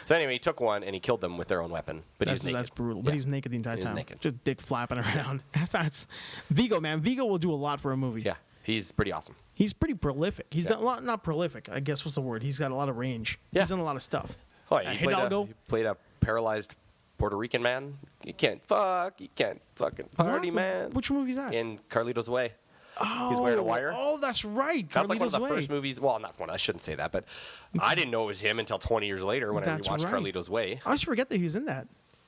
So anyway, he took one and he killed them with their own weapon. But he was naked. That's brutal. But Yeah. he was naked the entire He was time. naked. Just dick flapping around. That's Vigo, man. Vigo will do a lot for a movie. Yeah, he's pretty awesome. He's pretty prolific. He's Yeah. done a lot. Not prolific. I guess what's the word? He's got a lot of range. Yeah. He's done a lot of stuff. Oh, yeah, Hidalgo. he played a paralyzed Puerto Rican man. You can't fucking party, What? man. Which movie's that? In Carlito's Way. Oh, He's wearing a wire. Oh, that's right. That's like one of Carlito's the Way. first movies. Well, not one. I shouldn't say that, but I didn't know it was him until 20 years later when That's I watched right. Carlito's Way. I always forget that he was in that.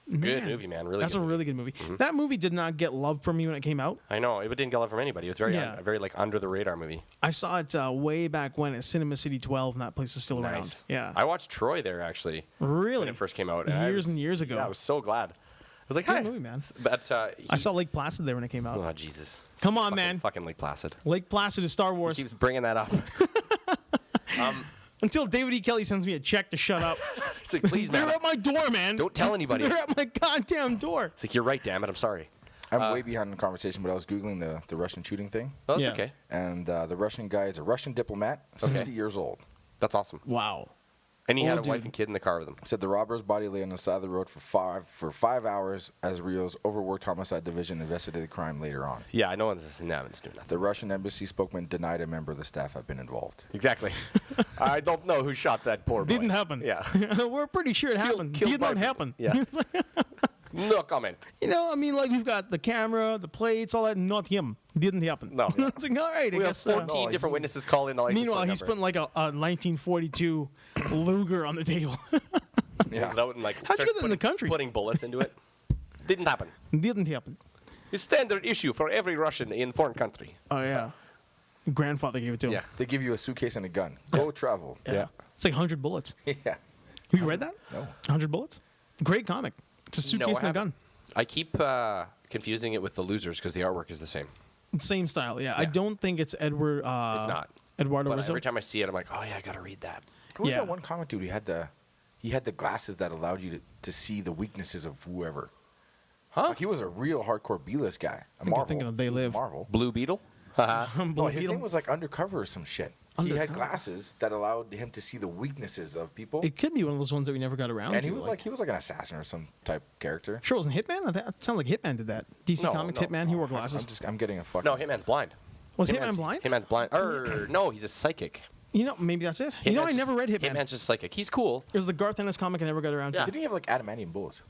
Good Man. movie, man. Really. That's good a movie. really good movie. That movie did not get love from me when it came out. I know it didn't get love from anybody. It was very, Yeah. very like under the radar movie. I saw it way back when at Cinema City 12, and that place was still around. Nice. Yeah. I watched Troy there actually Really? when it first came out. Years and years ago. Yeah, I was so glad. I was like, Good hi. movie, man. But I saw Lake Placid there when it came out. Oh Jesus! Come on, Fucking- man. Fucking Lake Placid. Lake Placid is Star Wars. Keeps bringing that up. Until David E. Kelly sends me a check to shut up. It's like, please, They're man. at my door, man. Don't tell anybody. They're at my goddamn door. It's like you're right, damn it. I'm sorry. I'm way behind in the conversation, but I was Googling the Russian shooting thing. Oh, that's Yeah. okay. And the Russian guy is a Russian diplomat, 60 years old. That's awesome. Wow. And he had a Old wife dude. and kid in the car with him. Said the robber's body lay on the side of the road for 5 hours as Rio's overworked homicide division investigated the crime later on. Yeah, I know it's doing nothing. The Russian embassy spokesman denied a member of the staff had been involved. Exactly. I don't know who shot that poor boy. Didn't happen. Yeah. We're pretty sure it happened. killed Did by not people. happen. Yeah. No comment. You know, I mean, like we've got the camera, the plates, all that. Not him. Didn't happen. No. It's like, all right, I We have guess. 14 different witnesses call in the license Meanwhile, plate he's number. putting like a 1942 Luger on the table. Yeah. Pulls it out and like How'd you starts get that in the country? putting bullets into it. Didn't happen. Didn't happen. It's standard issue for every Russian in foreign country. Oh yeah. Grandfather gave it to him. Yeah. They give you a suitcase and a gun. Go travel. Yeah. It's like 100 bullets. Yeah. Have you read that? No. 100 bullets. Great comic. It's a suitcase and a gun. I keep confusing it with the Losers because the artwork is the same. Same style. Yeah. I don't think it's Edward. It's not. Eduardo But Rizzo. every time I see it, I'm like, oh yeah, I gotta read that. Who was Yeah. that one comic dude? He had the glasses that allowed you to see the weaknesses of whoever. Huh? Like he was a real hardcore B-list guy. A you're Marvel. thinking of They He was a Live. Marvel. Blue Beetle. Haha. No, Blue his Beetle. name was like Undercover or some shit. He had Undercover. glasses that allowed him to see the weaknesses of people. It could be one of those ones that we never got around And to. he was like an assassin or some type character. Sure, wasn't Hitman? That sounds like Hitman did that. DC No, Comics no. Hitman. He wore glasses. I'm getting a fucking. No, Hitman's blind. Was Hitman blind? Hitman's blind. No, he's a psychic. You know, maybe that's it. You know, I Hitman's never read just- Hitman. Hitman's just psychic. He's cool. It was the Garth Ennis comic I never got around to. Yeah. Didn't he have like adamantium bullets?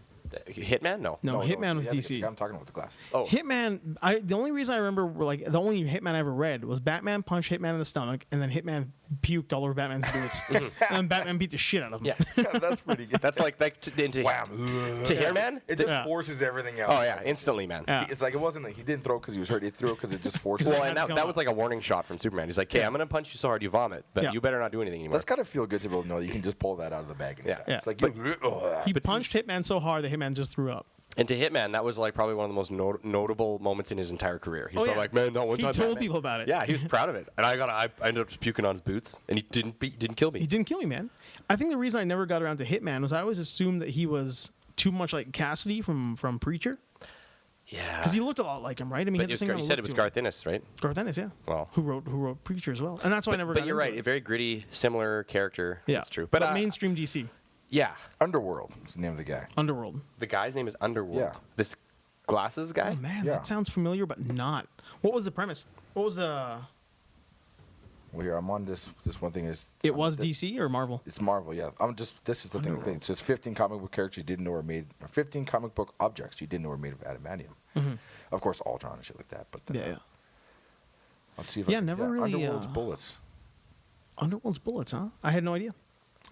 Hitman? No. No, Hitman was he had DC. I'm talking about the glasses. Oh. Hitman. The only reason I remember, like, the only Hitman I ever read was Batman punched Hitman in the stomach, and then Hitman puked all over Batman's boots, and then Batman beat the shit out of him. Yeah. That's pretty good. That's like into Wham. to Hitman. It just Yeah. forces everything out. Oh yeah, instantly, man. Yeah. It's like it wasn't like he didn't throw because he was hurt. He threw it because it just forces. Well, had and to come that out. was like a warning shot from Superman. He's like, "Okay, I'm gonna punch you so hard you vomit, but Yeah. you better not do anything anymore." That's gotta feel good to be able to know that you can just pull that out of the bag. And Yeah. Yeah. It's like But- He punched Hitman so hard that Hitman just threw up. And to Hitman, that was like probably one of the most notable moments in his entire career. He's Oh, probably yeah. like, "Man, not one He time." told Batman." people about it. Yeah, he was proud of it, and I ended up just puking on his boots, and he didn't kill me. He didn't kill me, man. I think the reason I never got around to Hitman was I always assumed that he was too much like Cassidy from Preacher, Yeah, because he looked a lot like him, right? I mean, he But had the same you kind of said look it was to him. Garth Ennis, right? Garth Ennis, yeah. Well. who wrote Preacher as well, and that's why I never. But got you're into right, it. a very gritty, similar character. Yeah, That's true. But But mainstream DC, yeah, Underworld is the name of the guy. Underworld. the guy's name is Underworld. Yeah. This glasses guy. Oh man, Yeah. that sounds familiar, but not. What was the premise? What was the? Well, here I'm on this. This one thing is. It was DC or Marvel? It's Marvel, yeah. This is the thing. It says 15 comic book characters you didn't know were made, or 15 comic book objects you didn't know were made of adamantium. Of course, Ultron and shit like that. But Yeah. let's see if Yeah, never really, Underworld's bullets. Underworld's bullets, huh? I had no idea.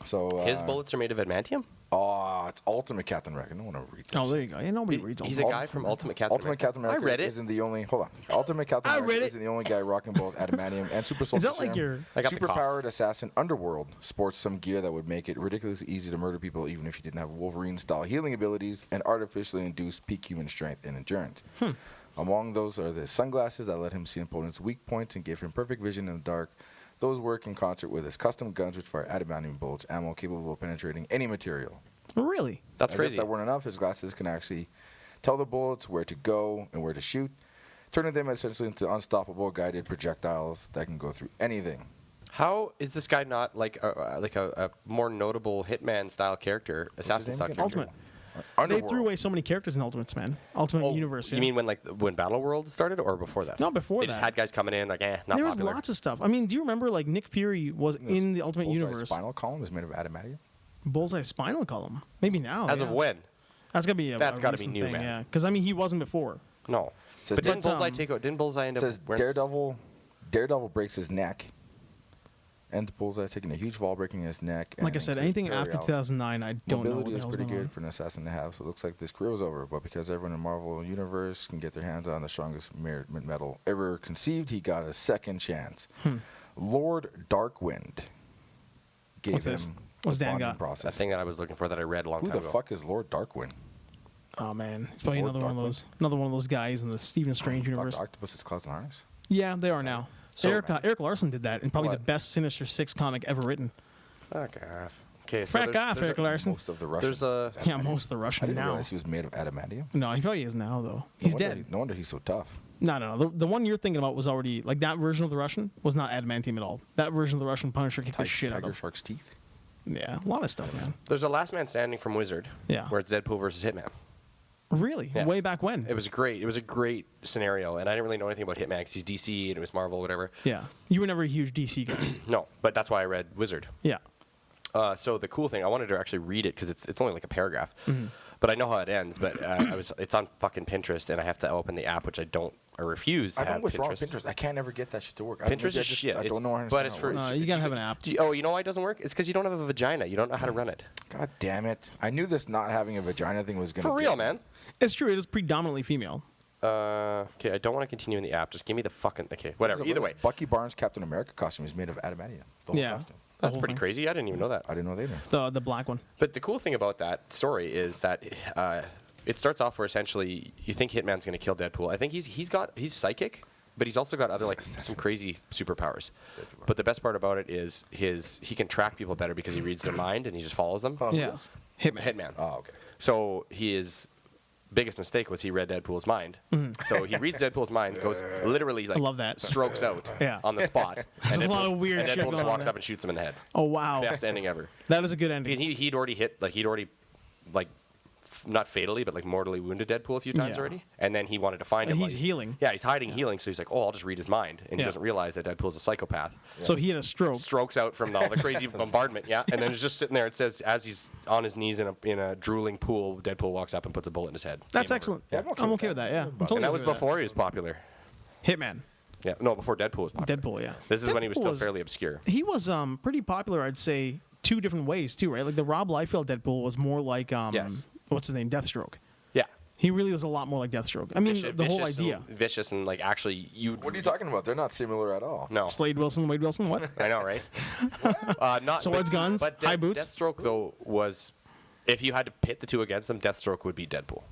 So His bullets are made of adamantium. Oh, it's Ultimate Captain America. No one will read this. Oh, there you go. Yeah, nobody reads all He's that. a guy from Ultimate Captain Ultimate America. Captain America I read it. isn't the only. Hold on. Ultimate Captain I America read it. isn't the only guy rocking both adamantium and super soldier Is that like serum. your? I got the cops. Superpowered assassin Underworld sports some gear that would make it ridiculously easy to murder people even if you didn't have Wolverine-style healing abilities and artificially induced peak human strength and endurance. Among those are the sunglasses that let him see opponents' weak points and give him perfect vision in the dark. Those work in concert with his custom guns, which fire adamantium bullets, ammo capable of penetrating any material. Really? That's As crazy. if that weren't enough, his glasses can actually tell the bullets where to go and where to shoot, turning them essentially into unstoppable guided projectiles that can go through anything. How is this guy not like a more notable Hitman style character, assassin name style again? character? Ultimate. Underworld. They threw away so many characters in Ultimates, man. Ultimate Oh, Universe. You yeah. mean when Battle World started, or before that? No, before they just that. had guys coming in like, not there was popular. lots of stuff. I mean, do you remember like Nick Fury was in the Ultimate Bullseye's Universe? spinal column is made of adamantium. Bullseye spinal column. Maybe now. As yeah. of when? That's gotta be That's gotta be recent new, thing, man. Yeah, because I mean he wasn't before. No. So But didn't but, Bullseye Didn't Bullseye end It up says wearing Daredevil breaks his neck. And Bullseye taking a huge fall, breaking his neck. Like I and said, increased anything after aerial 2009, I don't know what mobility the is hell's pretty going good on. for an assassin to have, so it looks like this career was over. But because everyone in Marvel Universe can get their hands on the strongest metal ever conceived, he got a second chance. Lord Darkwind gave What's this? him What's the Dan bonding got? process. that thing that I was looking for that I read a long Who time the ago. fuck is Lord Darkwind? Oh man, it's probably Lord another one of those guys in the Stephen Strange universe. Dr. Octopus's Claws and Harness? Yeah, they are now. So- Eric Larson did that, and probably What? the best Sinister Six comic ever written. Fuck off. Okay, so Frack off, there's Eric a- Larson. Most of the Russian. There's a Yeah, most of the I Russian didn't now. realize he was made of adamantium. No, he probably is now though. No He's wonder dead. no wonder he's so tough. No. The one you're thinking about was already like that version of the Russian was not adamantium at all. That version of the Russian Punisher kicked the shit out Tiger of. Shark's teeth. Yeah, a lot of stuff, man. There's a Last Man Standing from Wizard. Yeah. Where it's Deadpool versus Hitman. Really? Yes. Way back when? It was great. It was a great scenario, and I didn't really know anything about Hitman because he's DC and it was Marvel, whatever. Yeah. You were never a huge DC guy. No, but that's why I read Wizard. Yeah. So the cool thing, I wanted to actually read it because it's only like a paragraph, Mm-hmm. but I know how it ends. But it's on fucking Pinterest, and I have to open the app, which I refuse to I don't have know what's wrong with Pinterest. Pinterest. I can't ever get that shit to work. Pinterest is shit. I don't know how to but it's for You gotta have an app. Oh, you know why it doesn't work? It's because you don't have a vagina. You don't know how to run it. God damn it! I knew this not having a vagina thing was gonna. For real, man. It's true. It is predominantly female. Okay, I don't want to continue in the app. Just give me the fucking. Okay, whatever. Either way, Bucky Barnes' Captain America costume is made of adamantium. The whole Yeah. costume. that's whole pretty thing. crazy. I didn't even know that. I didn't know that either. The black one. But the cool thing about that story is that it starts off where essentially you think Hitman's going to kill Deadpool. I think he's psychic, but he's also got other like some crazy superpowers. But the best part about it is he can track people better because he reads their mind and he just follows them. Yeah. Hitman. Oh, okay. So his biggest mistake was he read Deadpool's mind. So he reads Deadpool's mind, goes literally like I love that. strokes out Yeah. on the spot. There's and a lot of weird and shit Deadpool going just on walks there. up and shoots him in the head. Oh, wow. Best ending ever. That is a good ending. Because he'd already not fatally, but like mortally wounded Deadpool a few times Yeah. already. And then he wanted to find And him. he's while healing. Yeah, he's hiding healing. So he's like, oh, I'll just read his mind. And he Yeah. doesn't realize that Deadpool's a psychopath. So he had a stroke. Strokes out from all the crazy bombardment. Yeah. And then he's just sitting there. It says, as he's on his knees in a drooling pool, Deadpool walks up and puts a bullet in his head. That's Game over. excellent. Yeah, I'm okay with that. Yeah. I'm totally And that was okay with before he was popular. Hitman. Yeah. No, before Deadpool was popular. Deadpool, yeah. This is when he was Deadpool still fairly obscure. He was pretty popular, I'd say, two different ways too, right? Like the Rob Liefeld Deadpool was more like Yes. what's his name? Deathstroke. Yeah. He really was a lot more like Deathstroke. I mean, the whole Vicious idea. and vicious and like actually you. What are you talking about? They're not similar at all. No. Slade Wilson, Wade Wilson, what? I know, right? Not Swords, guns, high boots? Deathstroke though was, if you had to pit the two against them, Deathstroke would be Deadpool.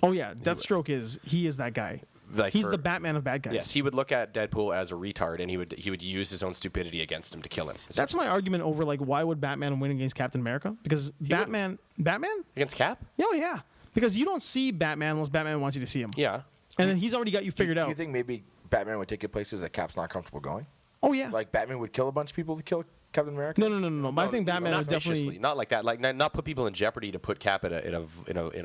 Oh yeah, Deathstroke is that guy. Like He's for- the Batman of bad guys. Yes, he would look at Deadpool as a retard, and he would use his own stupidity against him to kill him. That's my argument over like why would Batman win against Captain America? Because Batman against Cap. Oh yeah, because you don't see Batman unless Batman wants you to see him. Yeah, And then he's already got you figured Do out. you think maybe Batman would take it places that Cap's not comfortable going? Oh yeah. Like Batman would kill a bunch of people to kill Captain America? No. But I think Batman not was definitely viciously, not like that. Like not put people in jeopardy to put Cap in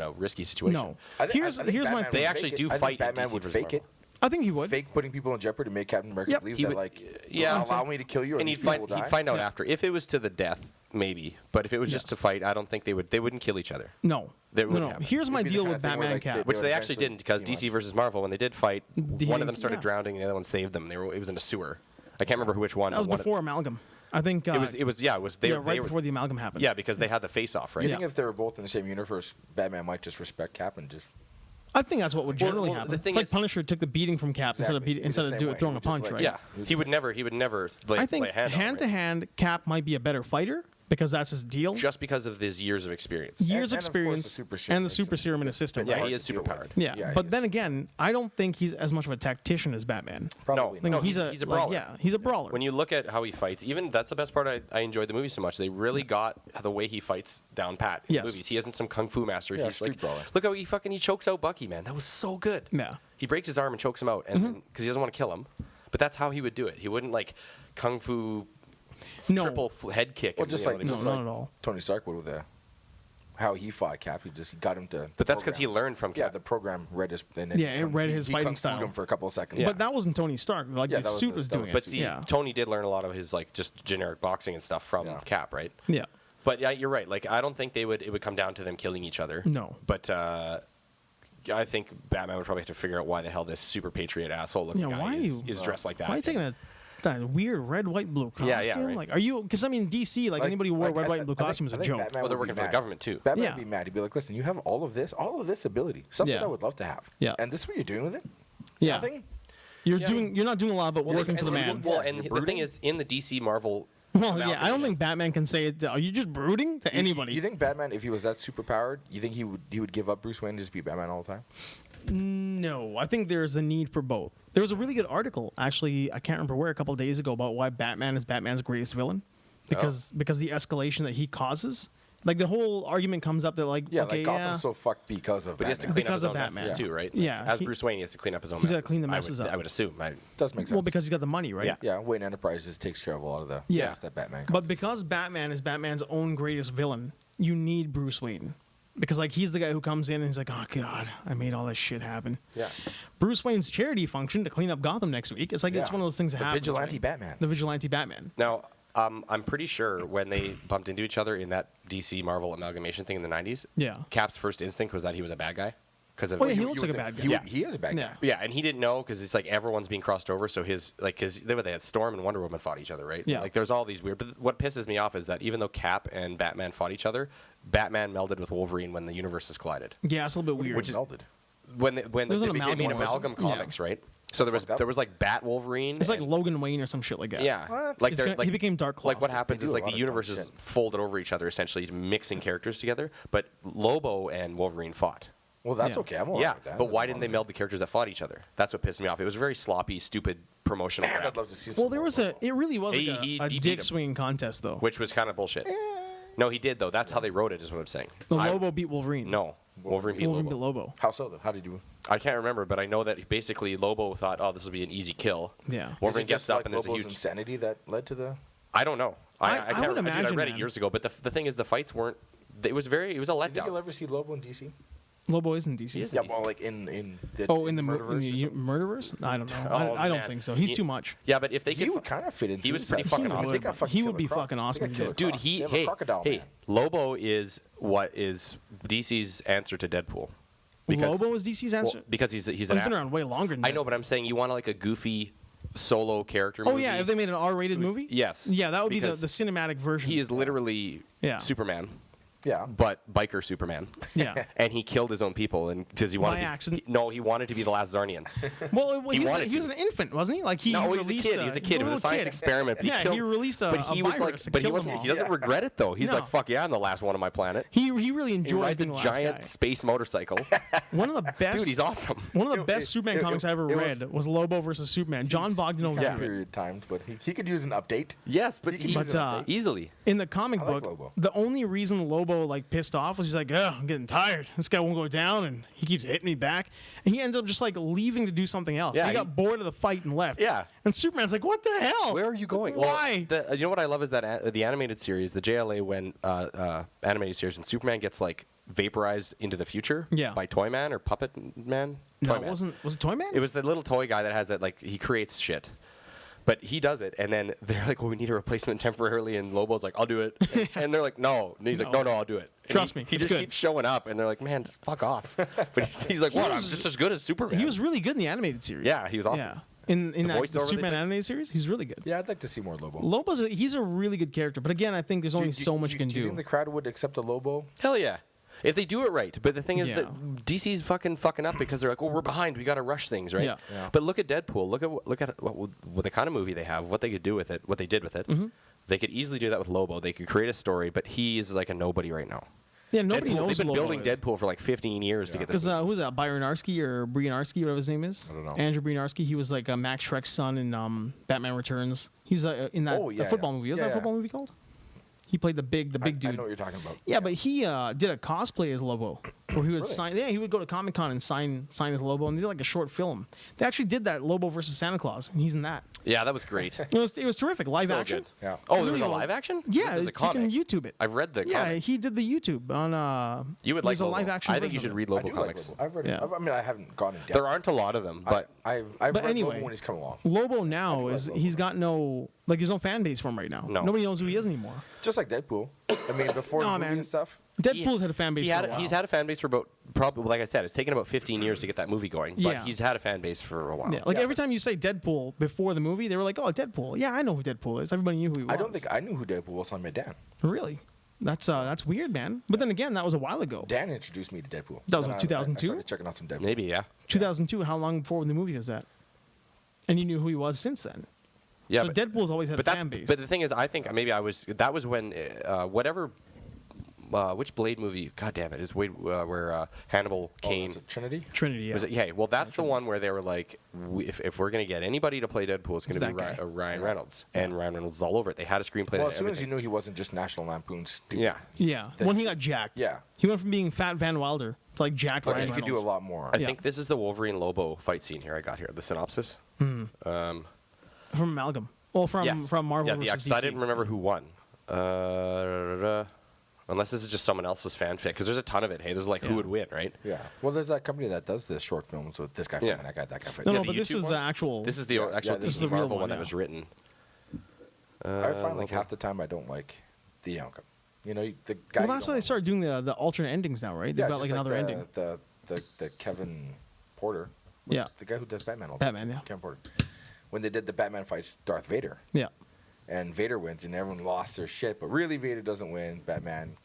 a risky situation. no. I think Here's my Batman thing. They would actually fake do it. I think fight in Batman DC would versus fake it. I think he would. Fake putting people in jeopardy to make Captain America Yep. believe He that would- like yeah. allow me to kill you. Or And these he'd people find will die. he'd find out Yeah. after. If it was to the death, maybe. But if it was just Yes. to fight, I don't think they wouldn't kill each other. No. That No. wouldn't happen. Here's my It'd be the deal kind with of thing where, Batman and like, Cap. Which would they actually eventually didn't, because team DC up. versus Marvel, when they did fight, one of them started yeah. drowning, and the other one saved them. It was in a sewer. I can't remember which one. That was but one before Amalgam. I think It was. They yeah, were right before the Amalgam happened. Yeah, because they had the face off, right? You Yeah. think if they were both in the same universe, Batman might just respect Cap and just I think that's what would generally well, happen. the thing it's like is- Punisher took the beating from Cap Exactly. instead It's the of same way. throwing He a would just, punch, like- right? Yeah, he would never I think lay a hand to hand, Cap might be a better fighter because that's his deal. just because of his years of experience. Years and of course experience the super serum and the makes super him- serum in his system. Yeah, right? he is super powered. Yeah, Yeah, but he then is. again, I don't think he's as much of a tactician as Batman. probably Like, No, he's a he's a like, brawler. yeah, he's a brawler. When you look at how he fights, even that's the best part. I enjoyed the movie so much. They really got the way he fights down pat in Yes. movies. He isn't some kung fu master. Yeah, He's street like, brawler. look how he chokes out Bucky, man. That was so good. Yeah. He breaks his arm and chokes him out, and because he doesn't want to kill him. But that's how he would do it. He wouldn't like kung fu No. triple head kick. Well, him, just you know like what I mean? No, not at all. Tony Stark would with how he fought Cap. He got him to. But that's because he learned from Yeah, Cap. the program read his. And Yeah, it read his fighting kung-fu'd style. him for a couple of seconds. Yeah. But that wasn't Tony Stark. Like Yeah, the that was suit the- was that doing was it. the But see, yeah. Tony did learn a lot of his like just generic boxing and stuff from Yeah. Cap, right? Yeah. But yeah, you're right. Like I don't think it would come down to them killing each other. No. But I think Batman would probably have to figure out why the hell this super patriot asshole looking Yeah, guy why is dressed like that. Why are you taking that weird red, white, blue costume? Yeah, right. Like, are you? Because I mean, DC, like anybody who wore red, white, and blue costume is a joke. Well, they're working for the government, too. Batman Yeah. would be mad. He'd be like, "Listen, you have all of this ability, something Yeah. I would love to have. Yeah. And this is what you're doing with it? Yeah. Nothing? You're Yeah. You're not doing a lot, but working for the man. Well, Yeah, and you're the brooding. thing is, in the DC Marvel. Well, yeah, I don't think Batman can say it. Are you just brooding to anybody? You think Batman, if he was that super powered, you think he would give up Bruce Wayne and just be Batman all the time? No, I think there's a need for both. There was a really good article, actually, I can't remember where, a couple of days ago, about why Batman is Batman's greatest villain, because the escalation that he causes Like the whole argument comes up that like, Yeah, okay, like Gotham's so fucked because of But he has to Batman. clean Because up of his own Batman. messes too, right? Yeah, As he- Bruce Wayne, he has to clean up his own he's messes. gotta clean the messes up. I would assume. Does make sense. well, because he's got the money, right? Yeah. yeah, Wayne Enterprises takes care of a lot of the Yeah. mess that Batman. But because Batman is Batman's own greatest villain, you need Bruce Wayne. Because like he's the guy who comes in and he's like, oh god, I made all this shit happen. Yeah. Bruce Wayne's charity function to clean up Gotham next week. It's like it's Yeah. one of those things that The happens. vigilante right? Batman. The vigilante Batman. Now, I'm pretty sure when they bumped into each other in that DC Marvel amalgamation thing in the 90s, Yeah. Cap's first instinct was that he was a bad guy. Because of Oh, yeah, he You looks would like a think- bad guy. He is a bad guy. Yeah. Yeah, and he didn't know because it's like everyone's being crossed over. So because they had Storm and Wonder Woman fought each other, right? Yeah. Like there's all these weird. But what pisses me off is that even though Cap and Batman fought each other, Batman melded with Wolverine when the universes collided. Yeah, it's a little bit weird. Which is- melted. When There's they an made amalgam, amalgam wasn't it? comics, right? So Fucked up. there was like Bat Wolverine. it's like and- Logan Wayne or some shit like that. Yeah, What? like It's they're gonna- like he became Dark Claw. Like what happens They is do a like lot the of universes dumb shit. folded over each other, essentially mixing characters together. But Lobo and Wolverine fought. Well, that's Yeah. okay. I'm all Yeah, right with that. but why didn't they meld the characters that fought each other? That's what pissed me off. It was very sloppy, stupid promotional I'd crap, love to see. Well, some there more was a. Lobo. It really was He- like he a beat dick him. swinging contest though. which was kind of bullshit. No, he did though. That's how they wrote it. Is what I'm saying. The I- Lobo beat Wolverine. No, Wolverine beat Wolverine Lobo. beat Lobo. How so? Though? How did you? I can't remember, but I know that basically Lobo thought, "Oh, this will be an easy kill." Yeah. Wolverine Is it gets just up like and there's a Lobo's huge. insanity that led to the. I don't know. I I can't. would Dude, I imagine, read it man. years ago, but the thing is, the fights weren't. It was a You think you'll letdown. ever see Lobo in DC? Lobo is in DC. He is. Yeah, well, like in the Oh, in the Murderverse or something? Murderverse? I don't know. Oh, I don't man. think so. He's He- too much. Yeah, but if they He could, would kind of fit into. he was it. pretty fucking He awesome. would. They got fucking He would Killer be Croc. fucking They got awesome if he Killer did. Dude, Croc. They have a crocodile hey, man. Lobo is what is DC's answer to Deadpool. Lobo is DC's well, answer. because he's He's been around way longer than I that. know, but I'm saying you want like a goofy solo character. Oh movie. yeah, if they made an R-rated movie. Yes. Yeah, that would be the Because cinematic version. He is literally Yeah. Superman, Yeah. but biker Superman. Yeah. And he killed his own people, and because he wanted By accident? he wanted to be the last Zarnian. Well, He he wanted was to. an infant, wasn't he? Like he No, he was a released kid. He was a kid. It was a little science kid. experiment. But Yeah, killed, he released a but he was like, virus to but he kill wasn't. them He all. doesn't regret it though. He's No. like, fuck yeah, I'm the last one on my planet. He really He enjoyed rides a being the last giant guy. space motorcycle. One of the best. Dude, he's awesome. One of the best Superman it- comics I ever it was- read was Lobo versus Superman. John Bogdanove Kind drew of it. period timed, but he could use an update. Yes, but He can he use But, an uh, update. easily. In the comic I like book, Lobo. the only reason Lobo like pissed off was he's like, "Oh, I'm getting tired. This guy won't go down, and he keeps hitting me back." And he ended up just like leaving to do something else. Yeah, he got bored of the fight and left. Yeah. And Superman's like, "What the hell? Where are you going? Why?" Well, you know what I love is that the animated series, the JLA animated series, and Superman gets like vaporized into the future Yeah. by Toyman or Puppet Man. no, Toyman. it wasn't. Was it Toyman? It was the little toy guy that has it. Like he creates shit, but he does it, and then they're like, "Well, we need a replacement temporarily," and Lobo's like, "I'll do it," and they're like, "No," and he's like, No. "No, I'll do it." And Trust he, me, he it's just good. keeps showing up, and they're like, "Man, just fuck off." But he's like, "What? I'm was- just as good as Superman." He was really good in the animated series. Yeah, he was awesome. Yeah. In The that voiceover the they Superman picked? animated series, he's really good. Yeah, I'd like to see more Lobo. He's a really good character, but again, I think there's only so much you can Do you do. think the crowd would accept a Lobo? Hell yeah. If they do it right. But the thing is Yeah. that DC's fucking up because they're like, "Oh, we're behind. We got to rush things," right? Yeah. Yeah. But look at Deadpool. Look at what the kind of movie they have, what they could do with it, what they did with it. Mm-hmm. They could easily do that with Lobo. They could create a story, but he's like a nobody right now. Yeah, nobody Deadpool, knows they've been who Lobo building is. Deadpool for like 15 years to get this. Because who's that? Byron Arsky or Brianarski, whatever his name is? I don't know. Andrew Brianarski. He was like Max Shrek's son in Batman Returns. He's in that Oh, yeah, the football yeah. movie. What's Yeah, that yeah. football movie called? He played the big I dude. know what you're talking about. Yeah, but he did a cosplay as Lobo, where he would Really? sign. Yeah, he would go to Comic Con and sign his Lobo, and they did like a short film. They actually did that Lobo versus Santa Claus, and he's in that. Yeah, that was great. It was terrific, live So action. good. Yeah. Oh, Really there was a well. live action? Yeah, There's a you can comic. YouTube it. I've read the Yeah, comic. he did the YouTube on. You would there's like a Lobo. live action. I think you version should of read I Lobo do comics. like Lobo. I've read. Yeah. I mean, I haven't gone in depth. There aren't a lot of them, but I've But read anyway. Lobo when he's come along. Lobo I now do like is Lobo. he's got no there's no fan base for him right now. No. Nobody knows who he is anymore. Just like Deadpool. I mean, before No, the movie man. and stuff. Deadpool's had a fan base for a while. He's had a fan base for about probably, like I said, it's taken about 15 years to get that movie going. But Yeah. he's had a fan base for a while. Yeah, like Yeah, every time you say Deadpool before the movie, they were like, "Oh, Deadpool. Yeah, I know who Deadpool is." Everybody knew who he was. I don't think I knew who Deadpool was on my Dan. Really. That's weird, man. But then again, that was a while ago. Dan introduced me to Deadpool. That was Then what, I 2002? started checking out some Deadpool. Maybe, yeah. 2002. How long before the movie was that? And you knew who he was since then. Yeah, so but, Deadpool's always had but a fan base. But the thing is, I think maybe that was when whatever which Blade movie? God damn it! Is where Hannibal Caine. is it Trinity? Trinity. Yeah. Was it? Yeah. Well, that's the one where they were like, if we're gonna get anybody to play Deadpool, it's gonna be that guy. Ryan Reynolds, and Ryan Reynolds is all over it. They had a screenplay. Well, that as soon as you everything. knew he wasn't just National Lampoon's stupid. Yeah. Yeah. When he got jacked. Yeah. He went from being fat Van Wilder to like jacked But Ryan he could Reynolds. do a lot more. I Yeah. think this is the Wolverine Lobo fight scene here. I got here the synopsis. From Amalgam. Well, from Marvel Yeah, versus because I DC. didn't remember who won. Unless this is just someone else's fanfic, because there's a ton of it. Hey, there's like who Yeah. would win, right? Yeah. Well, there's that company that does this short films with this guy Yeah. fighting that guy fighting. No, Yeah, no, the but this YouTube is the ones? actual. This is the Yeah, actual yeah, this this is is the the real Marvel one, one that yeah. was written. I find like Lobo. half the time I don't like the outcome. You know, the guy. Well, you that's don't why they like. started doing the alternate endings now, right? They've Yeah, got like just another the, ending. The Kevin Porter. What's Yeah. The guy who does Batman all the Batman, time. yeah. Kevin Porter. When they did the Batman fights Darth Vader, Yeah. and Vader wins, and everyone lost their shit, but really Vader doesn't win. Batman.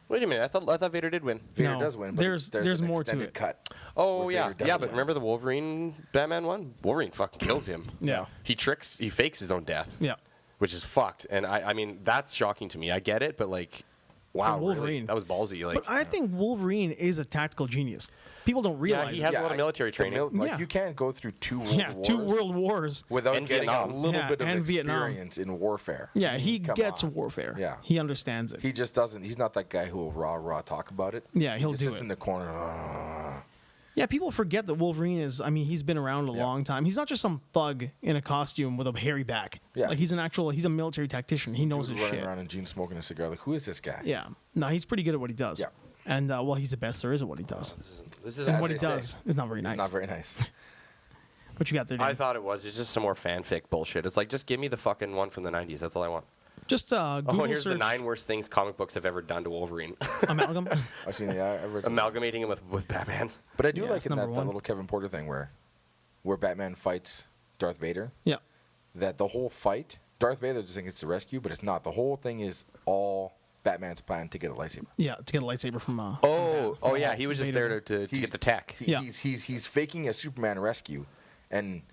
Wait a minute, I thought Vader did win. Vader No, does win, but there's an more to extended it. cut. Oh where yeah, Vader doesn't yeah. But win. remember the Wolverine Batman one? Wolverine fucking kills him. Yeah. He fakes his own death. Yeah. Which is fucked. And I mean that's shocking to me. I get it, but like, wow, really? Wolverine. That was ballsy. Like, But I think Wolverine is a tactical genius. People don't realize. he has it. a lot of military training. Yeah. You can't go through two world Yeah, wars 2 world wars. without And getting Vietnam. a little Yeah, bit of and Vietnam. experience in warfare. Yeah, he Come gets on. warfare. Yeah. He understands it. He just doesn't. He's not that guy who will raw talk about it. Yeah, he'll he just do sits it. in the corner. "Ah." Yeah, people forget that Wolverine is. I mean, he's been around a Yeah. long time. He's not just some thug in a costume with a hairy back. Yeah. Like he's a military tactician. He knows Dude his running shit. around in jeans, smoking a cigar. Like, who is this guy? Yeah. No, he's pretty good at what he does. Yeah. And well, he's the best there is at what he does. This is And As what he they say. does is not very nice. Not very nice. What you got there, I Dan? thought it was. It's just some more fanfic bullshit. It's like just give me the fucking one from the 90s. That's all I want. Just Google Oh, here's search the 9 worst things comic books have ever done to Wolverine. amalgam. I've seen the original. Amalgamating him with Batman. But I do Yeah, like it's in that number one. little Kevin Porter thing where Batman fights Darth Vader. Yeah. That the whole fight, Darth Vader just thinks it's a rescue, but it's not. The whole thing is all Batman's plan to get a lightsaber. Yeah, to get a lightsaber from. Oh yeah, he was just Vader. there to He's- get the tech. Yeah. He's faking a Superman rescue and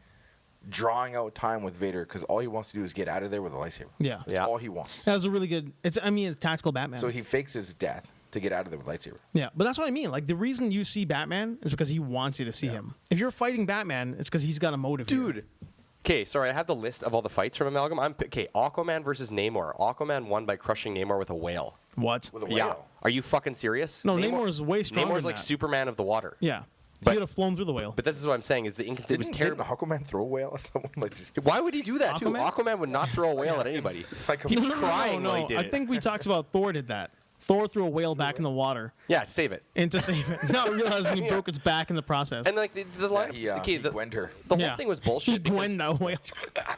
drawing out time with Vader because all he wants to do is get out of there with a lightsaber. Yeah. That's Yeah. all he wants. That was a really good. It's tactical Batman. So he fakes his death to get out of there with a lightsaber. Yeah, but that's what I mean. Like the reason you see Batman is because he wants you to see him. If you're fighting Batman, it's because he's got a motive. here. Dude. Okay, sorry, I have the list of all the fights from Amalgam. Okay, Aquaman versus Namor. Aquaman won by crushing Namor with a whale. What? With a whale. Yeah. Are you fucking serious? No, Namor is way stronger Namor's than like that. Superman of the water. Yeah, But- he could have flown through the whale. But this is what I'm saying is it was Didn't terrible. Aquaman throw a whale at someone? Like, just, Why would he do that too? Aquaman? Aquaman would not throw a whale at anybody. like a- He'd be No, crying while he did I it. think we talked about Thor did that. Thor threw a whale back in the water Yeah, save it. and to save it, not realizing he broke its back in the process. And like the line, he Gwenned her. the whole Yeah. thing was he bullshit. because, Gwen that whale.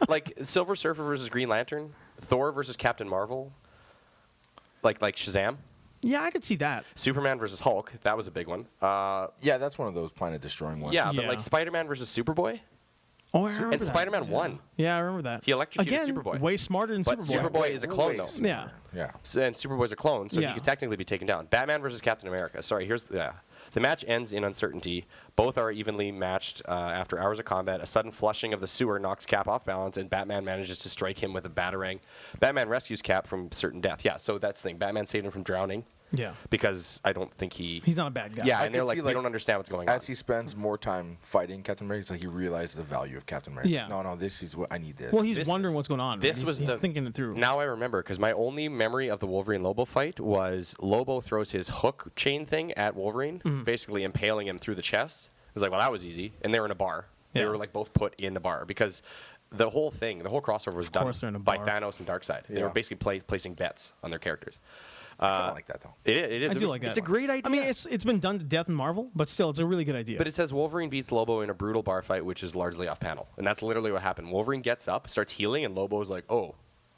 like Silver Surfer versus Green Lantern, Thor versus Captain Marvel, like Shazam, Yeah, I could see that. Superman versus Hulk. That was a big one. Yeah, that's one of those planet-destroying ones. Yeah, but Yeah. like Spider-Man versus Superboy, Oh, I remember and that. Spider-Man won. Yeah, I remember that. He electrocuted Again, Superboy. way smarter than But Superboy. Superboy is a clone, though. Yeah. Yeah. And Superboy's a clone, so Yeah. he could technically be taken down. Batman versus Captain America. Sorry, here's the match ends in uncertainty. Both are evenly matched after hours of combat. A sudden flushing of the sewer knocks Cap off balance, and Batman manages to strike him with a batarang. Batman rescues Cap from certain death. Yeah, so that's the thing. Batman saved him from drowning Yeah. because I don't think He's not a bad guy. Yeah, I and they're can like, see, we like, don't understand what's going on. As he spends more time fighting Captain America, it's like he realizes the value of Captain America. Yeah. No, this is what I need. This. Well, he's This wondering is- what's going on. This right? was he's the- thinking it through. Now I remember because my only memory of the Wolverine Lobo fight was Lobo throws his hook chain thing at Wolverine, Mm-hmm. basically impaling him through the chest. It was like, well, that was easy. And they were in a bar. They Yeah. were like both put in the bar because the whole crossover was done course they're in a by bar. Thanos and Darkseid. They Yeah. were basically placing bets on their characters. I don't like that though. It is. I do like that. It's a great idea. I mean, it's been done to death in Marvel, but still, it's a really good idea. But it says Wolverine beats Lobo in a brutal bar fight, which is largely off panel. And that's literally what happened. Wolverine gets up, starts healing, and Lobo's like, oh,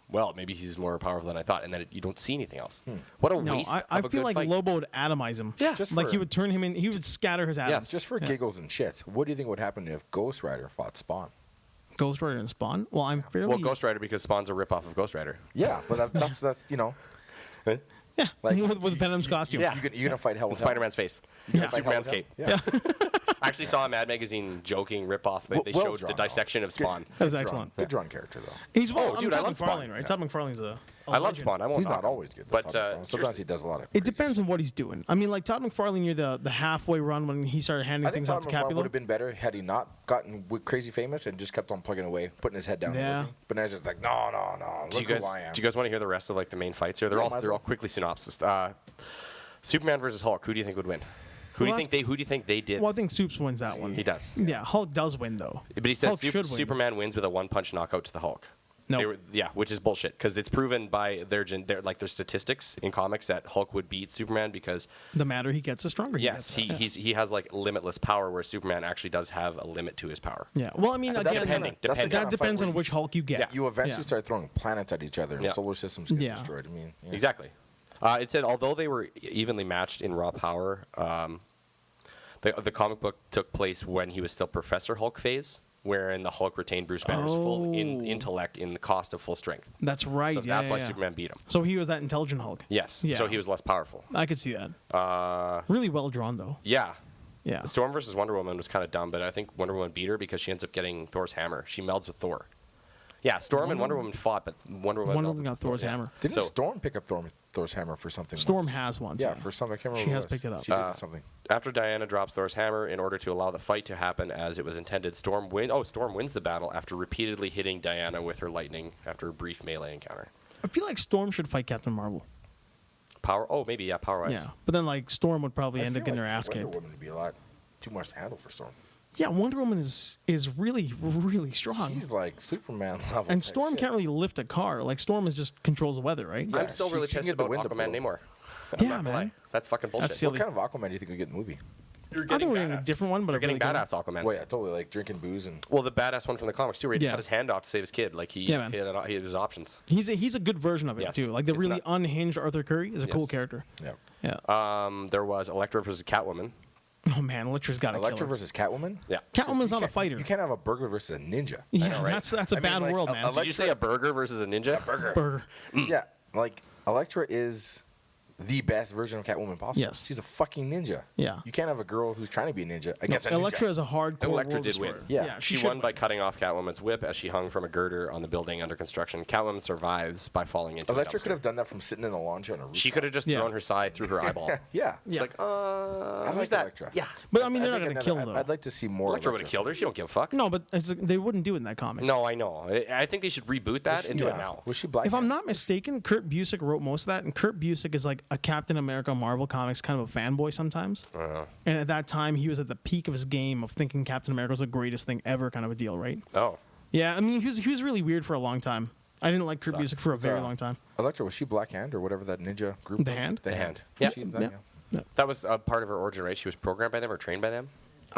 well, maybe he's more powerful than I thought. And then you don't see anything else. What a no, waste I of a feel good like fight. Lobo would atomize him. Yeah. Just like for- he would turn him in. He would scatter his atoms. Yes. Just for giggles and shit, what do you think would happen if Ghost Rider fought Spawn? Ghost Rider and Spawn. Well, I'm fairly. Well, Ghost Rider because Spawn's a ripoff of Ghost Rider. Yeah, but that's you know. Yeah, like, with Venom's costume. Yeah. You're gonna fight hell And with hell. Spider-Man's face. Yeah. Fight hell Superman's with cape. hell? Yeah. I actually saw a Mad Magazine joking ripoff. They Well showed the drawn, dissection though. of Spawn. That was Good excellent. Good drawn character though. He's Oh, dude, I Todd love Spawn. McFarlane, right? Todd McFarlane's a. I love legend. Spawn. I won't. He's knock not him. always good. But Sometimes seriously, he does a lot of. It crazy depends shit. on what he's doing. I mean, like Todd McFarlane near the halfway run when he started handing I think things off Todd to McFarlane would Capulo. have been better had he not gotten crazy famous and just kept on plugging away, putting his head down. Yeah. And working. But now he's just like, no. do you guys who I am. want to hear the rest of like the main fights here? They're Yeah, all might as they're all well. quickly synopsis. Superman versus Hulk. Who do you think would win? Who do Well, you think they did? Well, I think Soups wins that one. He does. Yeah, Hulk does win though. But he says Hulk should win. Superman wins with a one-punch knockout to the Hulk. No. Yeah, which is bullshit because it's proven by their statistics in comics that Hulk would beat Superman because The madder he gets, the stronger yes, he gets. he has like limitless power where Superman actually does have a limit to his power. Yeah. Well, I mean, But that's again, the kind of- that's the depending. kind that of fight depends where on which Hulk you get. Yeah. You eventually Yeah. start throwing planets at each other, and Yeah. solar systems get Yeah. destroyed. I mean, yeah. Exactly. It said although they were evenly matched in raw power, the comic book took place when he was still Professor Hulk phase, wherein the Hulk retained Bruce Banner's full intellect in the cost of full strength. That's right. So yeah, that's why yeah. Superman beat him. So he was that intelligent Hulk. Yes. Yeah. So he was less powerful. I could see that. Really well drawn though. Yeah. Yeah. Storm versus Wonder Woman was kind of dumb, but I think Wonder Woman beat her because she ends up getting Thor's hammer. She melds with Thor. Yeah, Storm and Wonder Woman fought, but Wonder Woman Wonder melded Woman got with Thor, Thor's yeah. hammer. Didn't So- Storm pick up Thor's hammer for something? Storm once? has once. Yeah, for something. I can't remember. She what it has was. picked it up. She did something. After Diana drops Thor's hammer in order to allow the fight to happen as it was intended, Storm wins the battle after repeatedly hitting Diana with her lightning after a brief melee encounter. I feel like Storm should fight Captain Marvel. Power wise. Yeah, but then like Storm would probably end I up feel getting her like ass Wonder kicked. Woman would be a lot too much to handle for Storm. Yeah, Wonder Woman is really really strong. She's like Superman level. and type Storm shit. can't really lift a car. Like Storm is just controls the weather, right? Yeah, I'm still she really can pissed get the about wind to Aquaman blow. Namor. I'm Yeah, not gonna man. lie. That's fucking bullshit. That's silly. What kind of Aquaman do you think we get in the movie? You're I think getting we're getting a badass. different one, but You're a really getting good one. badass Aquaman. Well, yeah, totally. Like drinking booze and. Well, the badass one from the comics too, where he Yeah. cut his hand off to save his kid. Like he Yeah, man. he had his options. He's a good version of it Yes. too. Like the It's really not- unhinged Arthur Curry is a cool Yes. character. Yeah. Yeah. There was Elektra versus Catwoman. Oh man, Elektra's got to kill Elektra her. versus Catwoman. Yeah. Catwoman's not a fighter. You can't have a burglar versus a ninja. Yeah, know, right? that's a I mean, bad like, world, man. Did you say a burger versus a ninja? Burger. Yeah, like Elektra is the best version of Catwoman possible. Yes. She's a fucking ninja. Yeah. You can't have a girl who's trying to be a ninja against a ninja. Elektra is a hardcore Elektra world did win. destroyer. Yeah. She should won by cutting off Catwoman's whip as she hung from a girder on the building under construction. Catwoman survives by falling into Elektra a could dumpster. have done that from sitting in a lawn chair on a roof. She could have just Yeah. thrown her scythe through her eyeball. Yeah. Yeah. It's like, I who's like that? Elektra. Yeah. But I mean, they're I not think going to kill another- though. I'd like to see more. Elektra would have killed her. She don't give a fuck. No, but they wouldn't do it in that comic. No, I know. I think they should reboot that and do it Yeah. now. Was she black? If I'm not mistaken, Kurt Busiek wrote most of that, and Kurt Busiek is like a Captain America Marvel Comics kind of a fanboy sometimes. And at that time, he was at the peak of his game of thinking Captain America was the greatest thing ever, kind of a deal, right? Oh. Yeah, I mean, he was really weird for a long time. I didn't like Kurt Sucks. Busiek for a very So- long time. Elektra, was she Black Hand or whatever that ninja group? The was? Hand? The The Hand. Hand. Yeah. She- that- Yeah. yeah. That was a part of her origin, right? She was programmed by them or trained by them?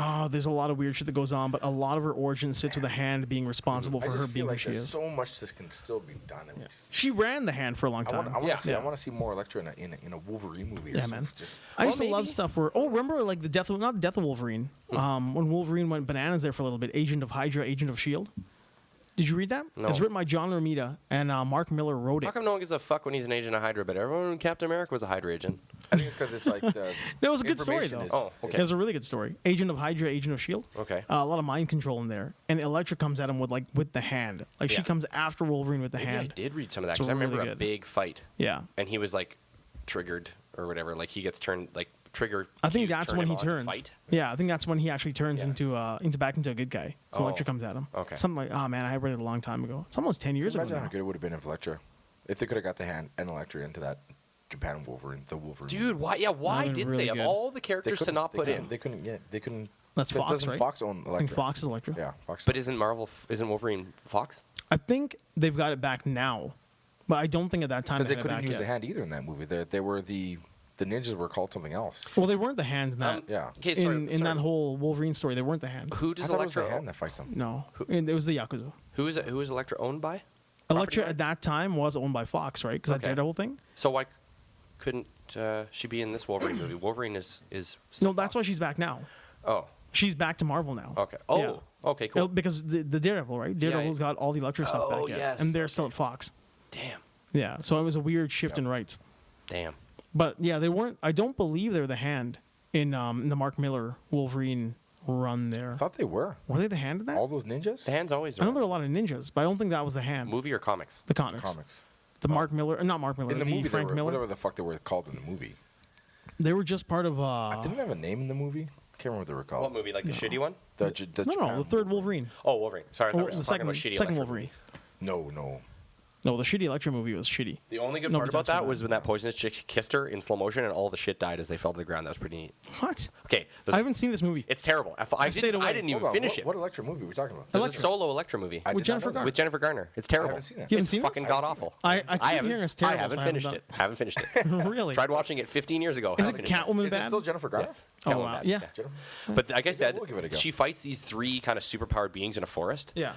Oh, there's a lot of weird shit that goes on, but a lot of her origin sits with the Hand being responsible I for just her feel being who like she there's is. so much that can still be done. I mean, She ran the Hand for a long I time. want Yeah. to see. Yeah. I want to see more Elektra in a Wolverine movie. Or Yeah, something. man. Just, I used to Well, love maybe. stuff where remember like the death of not the death of Wolverine. When Wolverine went bananas there for a little bit, Agent of Hydra, Agent of Shield. Did you read that? No. It's written by John Romita and Mark Miller wrote How it. come no one gives a fuck when he's an agent of Hydra, but everyone in Captain America was a Hydra agent? I think it's because it's like the. It was a good story information though. is- Oh, okay. It was a really good story. Agent of Hydra, Agent of Shield. Okay. A lot of mind control in there, and Elektra comes at him with the Hand. Like she Yeah. comes after Wolverine with the Maybe Hand. I did read some of that It's because I remember really a good. big fight, Yeah. and he was like triggered or whatever. Like he gets turned like trigger. I think cues that's turn when him he on to turns. Fight. Yeah, I think that's when he actually turns Yeah. into back into a good guy. So Oh, Elektra comes at him. okay. Something like, oh man, I read it a long time ago. It's almost 10 years ago. Imagine how now. good it would have been if Elektra, if they could have got the Hand and Elektra into that Japan Wolverine, the Wolverine. Dude, why? Yeah, why That'd been didn't really they? Of good. all the They characters to couldn't- not they put couldn't- in, They couldn't. Yeah, they couldn't. That's But Fox, doesn't right? Fox own I think Elektra? Fox is Elektra. Yeah, Fox. but isn't Wolverine Fox? I think they've got it back now, but I don't think at that time Because they had it couldn't back use yet. the Hand either in that movie. They were the ninjas were called something else. Well, they weren't the Hand in that. Yeah. Okay, sorry, in that whole Wolverine story, they weren't the Hand. Who I does thought it was the Elektra? Hand that fights them. No, it was the Yakuza. Who is Elektra owned by? Elektra Property at that time was owned by Fox, right? Because that Okay. Daredevil thing. So why couldn't she be in this Wolverine movie? Wolverine is still No, that's why Fox. she's back now. Oh, She's back to Marvel now. okay. Oh, Yeah. okay, cool. Because the Daredevil, right? Daredevil's got all the Elektra stuff Oh, back yet, yes, and they're still at Fox. Damn, Yeah, so it was a weird shift in rights. damn. But yeah, they weren't. I don't believe they're the Hand in the Mark Miller Wolverine run there. I thought they were. Were they the Hand in that? All those ninjas? The Hand's always I know around. there are a lot of ninjas, but I don't think that was the Hand. Movie or comics? The comics. Comics. The Mark Miller, not Mark Miller, In the the movie, they Frank were, Miller. whatever the fuck they were called in the movie. They were just part of. Didn't they have a name in the movie? I can't remember what they were called. What movie? Like the shitty one? The No, the third Wolverine. Oh, Wolverine. Sorry, I thought Oh, we were the talking about shitty second Electro Wolverine. movie. No. No, the shitty Electro movie was shitty. The only good No, part we about talked about that was that. when that poisonous chick kissed her in slow motion and all the shit died as they fell to the ground. That was pretty neat. What? Okay, I haven't seen this movie. it's terrible. I stayed away. didn't even Hold on, finish what, it. What Electro movie are we talking about? There's Electra. a solo Electro movie I With did not Jennifer know Garner. with Jennifer Garner. It's terrible. haven't seen it. You haven't It's seen it? fucking I haven't god seen awful. I keep hearing it's terrible. I haven't so finished done it. Haven't finished it. Really? Tried watching it 15 years ago. Is haven't it finished Catwoman Is it bad? still Jennifer Garner? Yes. Oh, Catwoman wow. bad. Yeah. Jennifer? But like I said, we'll give it a go. she fights these three kind of superpowered beings in a forest. Yeah.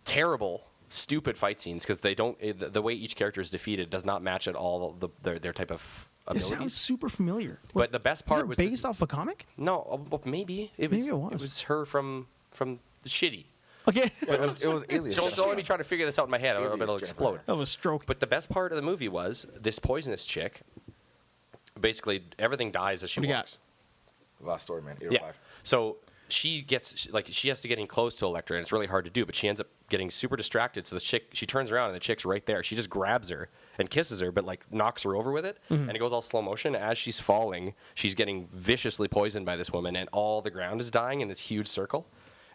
Terrible, stupid fight scenes because they don't. The way each character is defeated does not match at all their type of It abilities. sounds super familiar. But the best part was based this- off a comic? No, well, maybe it was. Maybe it was. It was her from the shitty. Okay. It was Alias. Don't let me try to figure this out in my head. Alias It'll Jennifer explode. Garner. That was stroke. But the best part of the movie was this poisonous chick. Basically, everything dies as she What do you got? walks. Last story, man. 805. Yeah. So she has to get in close to Elektra, and it's really hard to do. But she ends up getting super distracted. So she turns around, and the chick's right there. She just grabs her and kisses her, but like knocks her over with it, and it goes all slow motion. As she's falling, she's getting viciously poisoned by this woman, and all the ground is dying in this huge circle,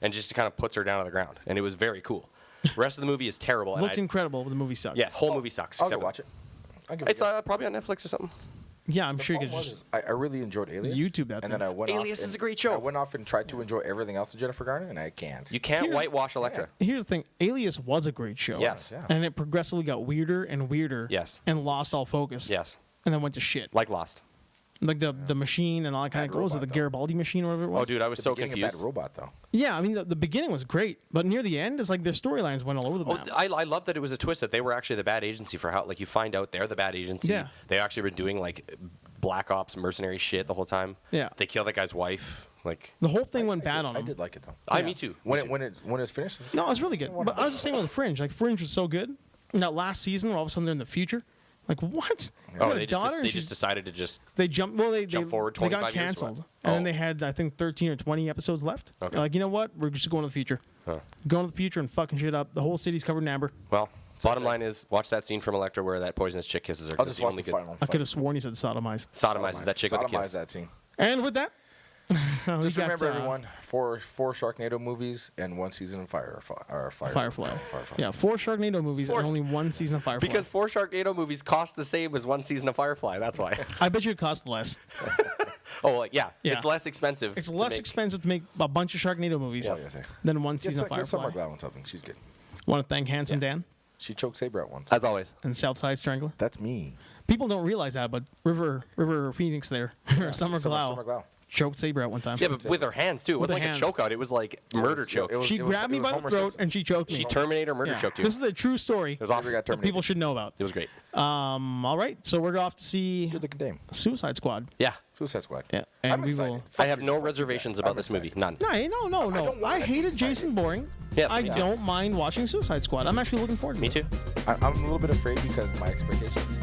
and just kind of puts her down on the ground. And it was very cool. The rest of the movie is terrible. and Looked incredible, but the movie sucked. yeah, whole movie sucks. I'll go except watch it. I'll give it It's a go. probably on Netflix or something. Yeah, I'm The sure you could problem just. was, I really enjoyed Alias. YouTube that And thing. then I went Alias off is and- a great show. I went off and tried to enjoy everything else with Jennifer Garner, and I can't. You can't Here's- whitewash Elektra. Here's the thing: Alias was a great show. Yes. Yeah. And it progressively got weirder and weirder. Yes. And lost all focus. Yes, And then went to shit. like Lost. Like the machine and all that kind Bad of. What was it? The robot, Garibaldi machine or whatever it was? Oh, dude, I was The so beginning of confused. Bad Robot, though. Yeah, I mean the beginning was great, but near the end, it's like their storylines went all over the Oh, map. I love that it was a twist that they were actually the bad agency for how, like, you find out they're the bad agency. Yeah. They actually were doing, like, black ops mercenary shit the whole time. Yeah. They killed that guy's wife. Like, The whole thing went bad on I them. did like it, though. Yeah. me too. When it's finished, it's No, it was really good. I But I was the same with Fringe. Like Fringe was so good. And that last season, where all of a sudden they're in the future. Like what? You Oh, got a they daughter? and just she's- decided to just. They jumped. Well, they Jump forward They got 25 years, canceled, what? and then Oh. they had I think 13 or 20 episodes left. Okay. They're like, you know what? We're just going to the future. Huh. Going to the future and fucking shit up. The whole city's covered in amber. Well, bottom line is, watch that scene from Elektra where that poisonous chick kisses her. 'cause I'll it's just watch only the good. final. I could have sworn he said sodomize. Sodomizes that chick with a Sodomize kiss. that scene. And with that, we Just got, remember, everyone, four Sharknado movies and one season of Firefly. Firefly. Yeah, 4 Sharknado movies and only 1 season of Firefly. Because 4 Sharknado movies cost the same as 1 season of Firefly. That's why. I bet you it cost less. Oh, like, yeah. Yeah. It's less expensive. It's to less make- expensive to make a bunch of Sharknado movies Yes. Yes. than 1 Get season of Summer Firefly. Glau on something. She's good. Want to thank Handsome Yeah. Dan She choked Saber out once. As always. and Southside Strangler. That's me. People don't realize that, but River Phoenix there, Summer Summer Glau, choked Saber out one time. Yeah, but with her hands, too. It With wasn't her like hands. a choke out. It was like murder choke. She grabbed me by the Homer throat Simpson. and she choked me. She Terminator murder Yeah. choked you. This is a true story. It was Saber awesome. got that terminated. people should know about. It was great. All right, so we're off to see You're the good dame. Suicide Squad. Yeah. Suicide Squad. Yeah, and I'm we excited. will. I have no Fuck reservations that. about I'm this excited. movie. None. No. don't want I it. hated I'm Jason Bourne. Yes, I me too. don't mind watching Suicide Squad. I'm actually looking forward to Me it. too. I'm a little bit afraid because my expectations.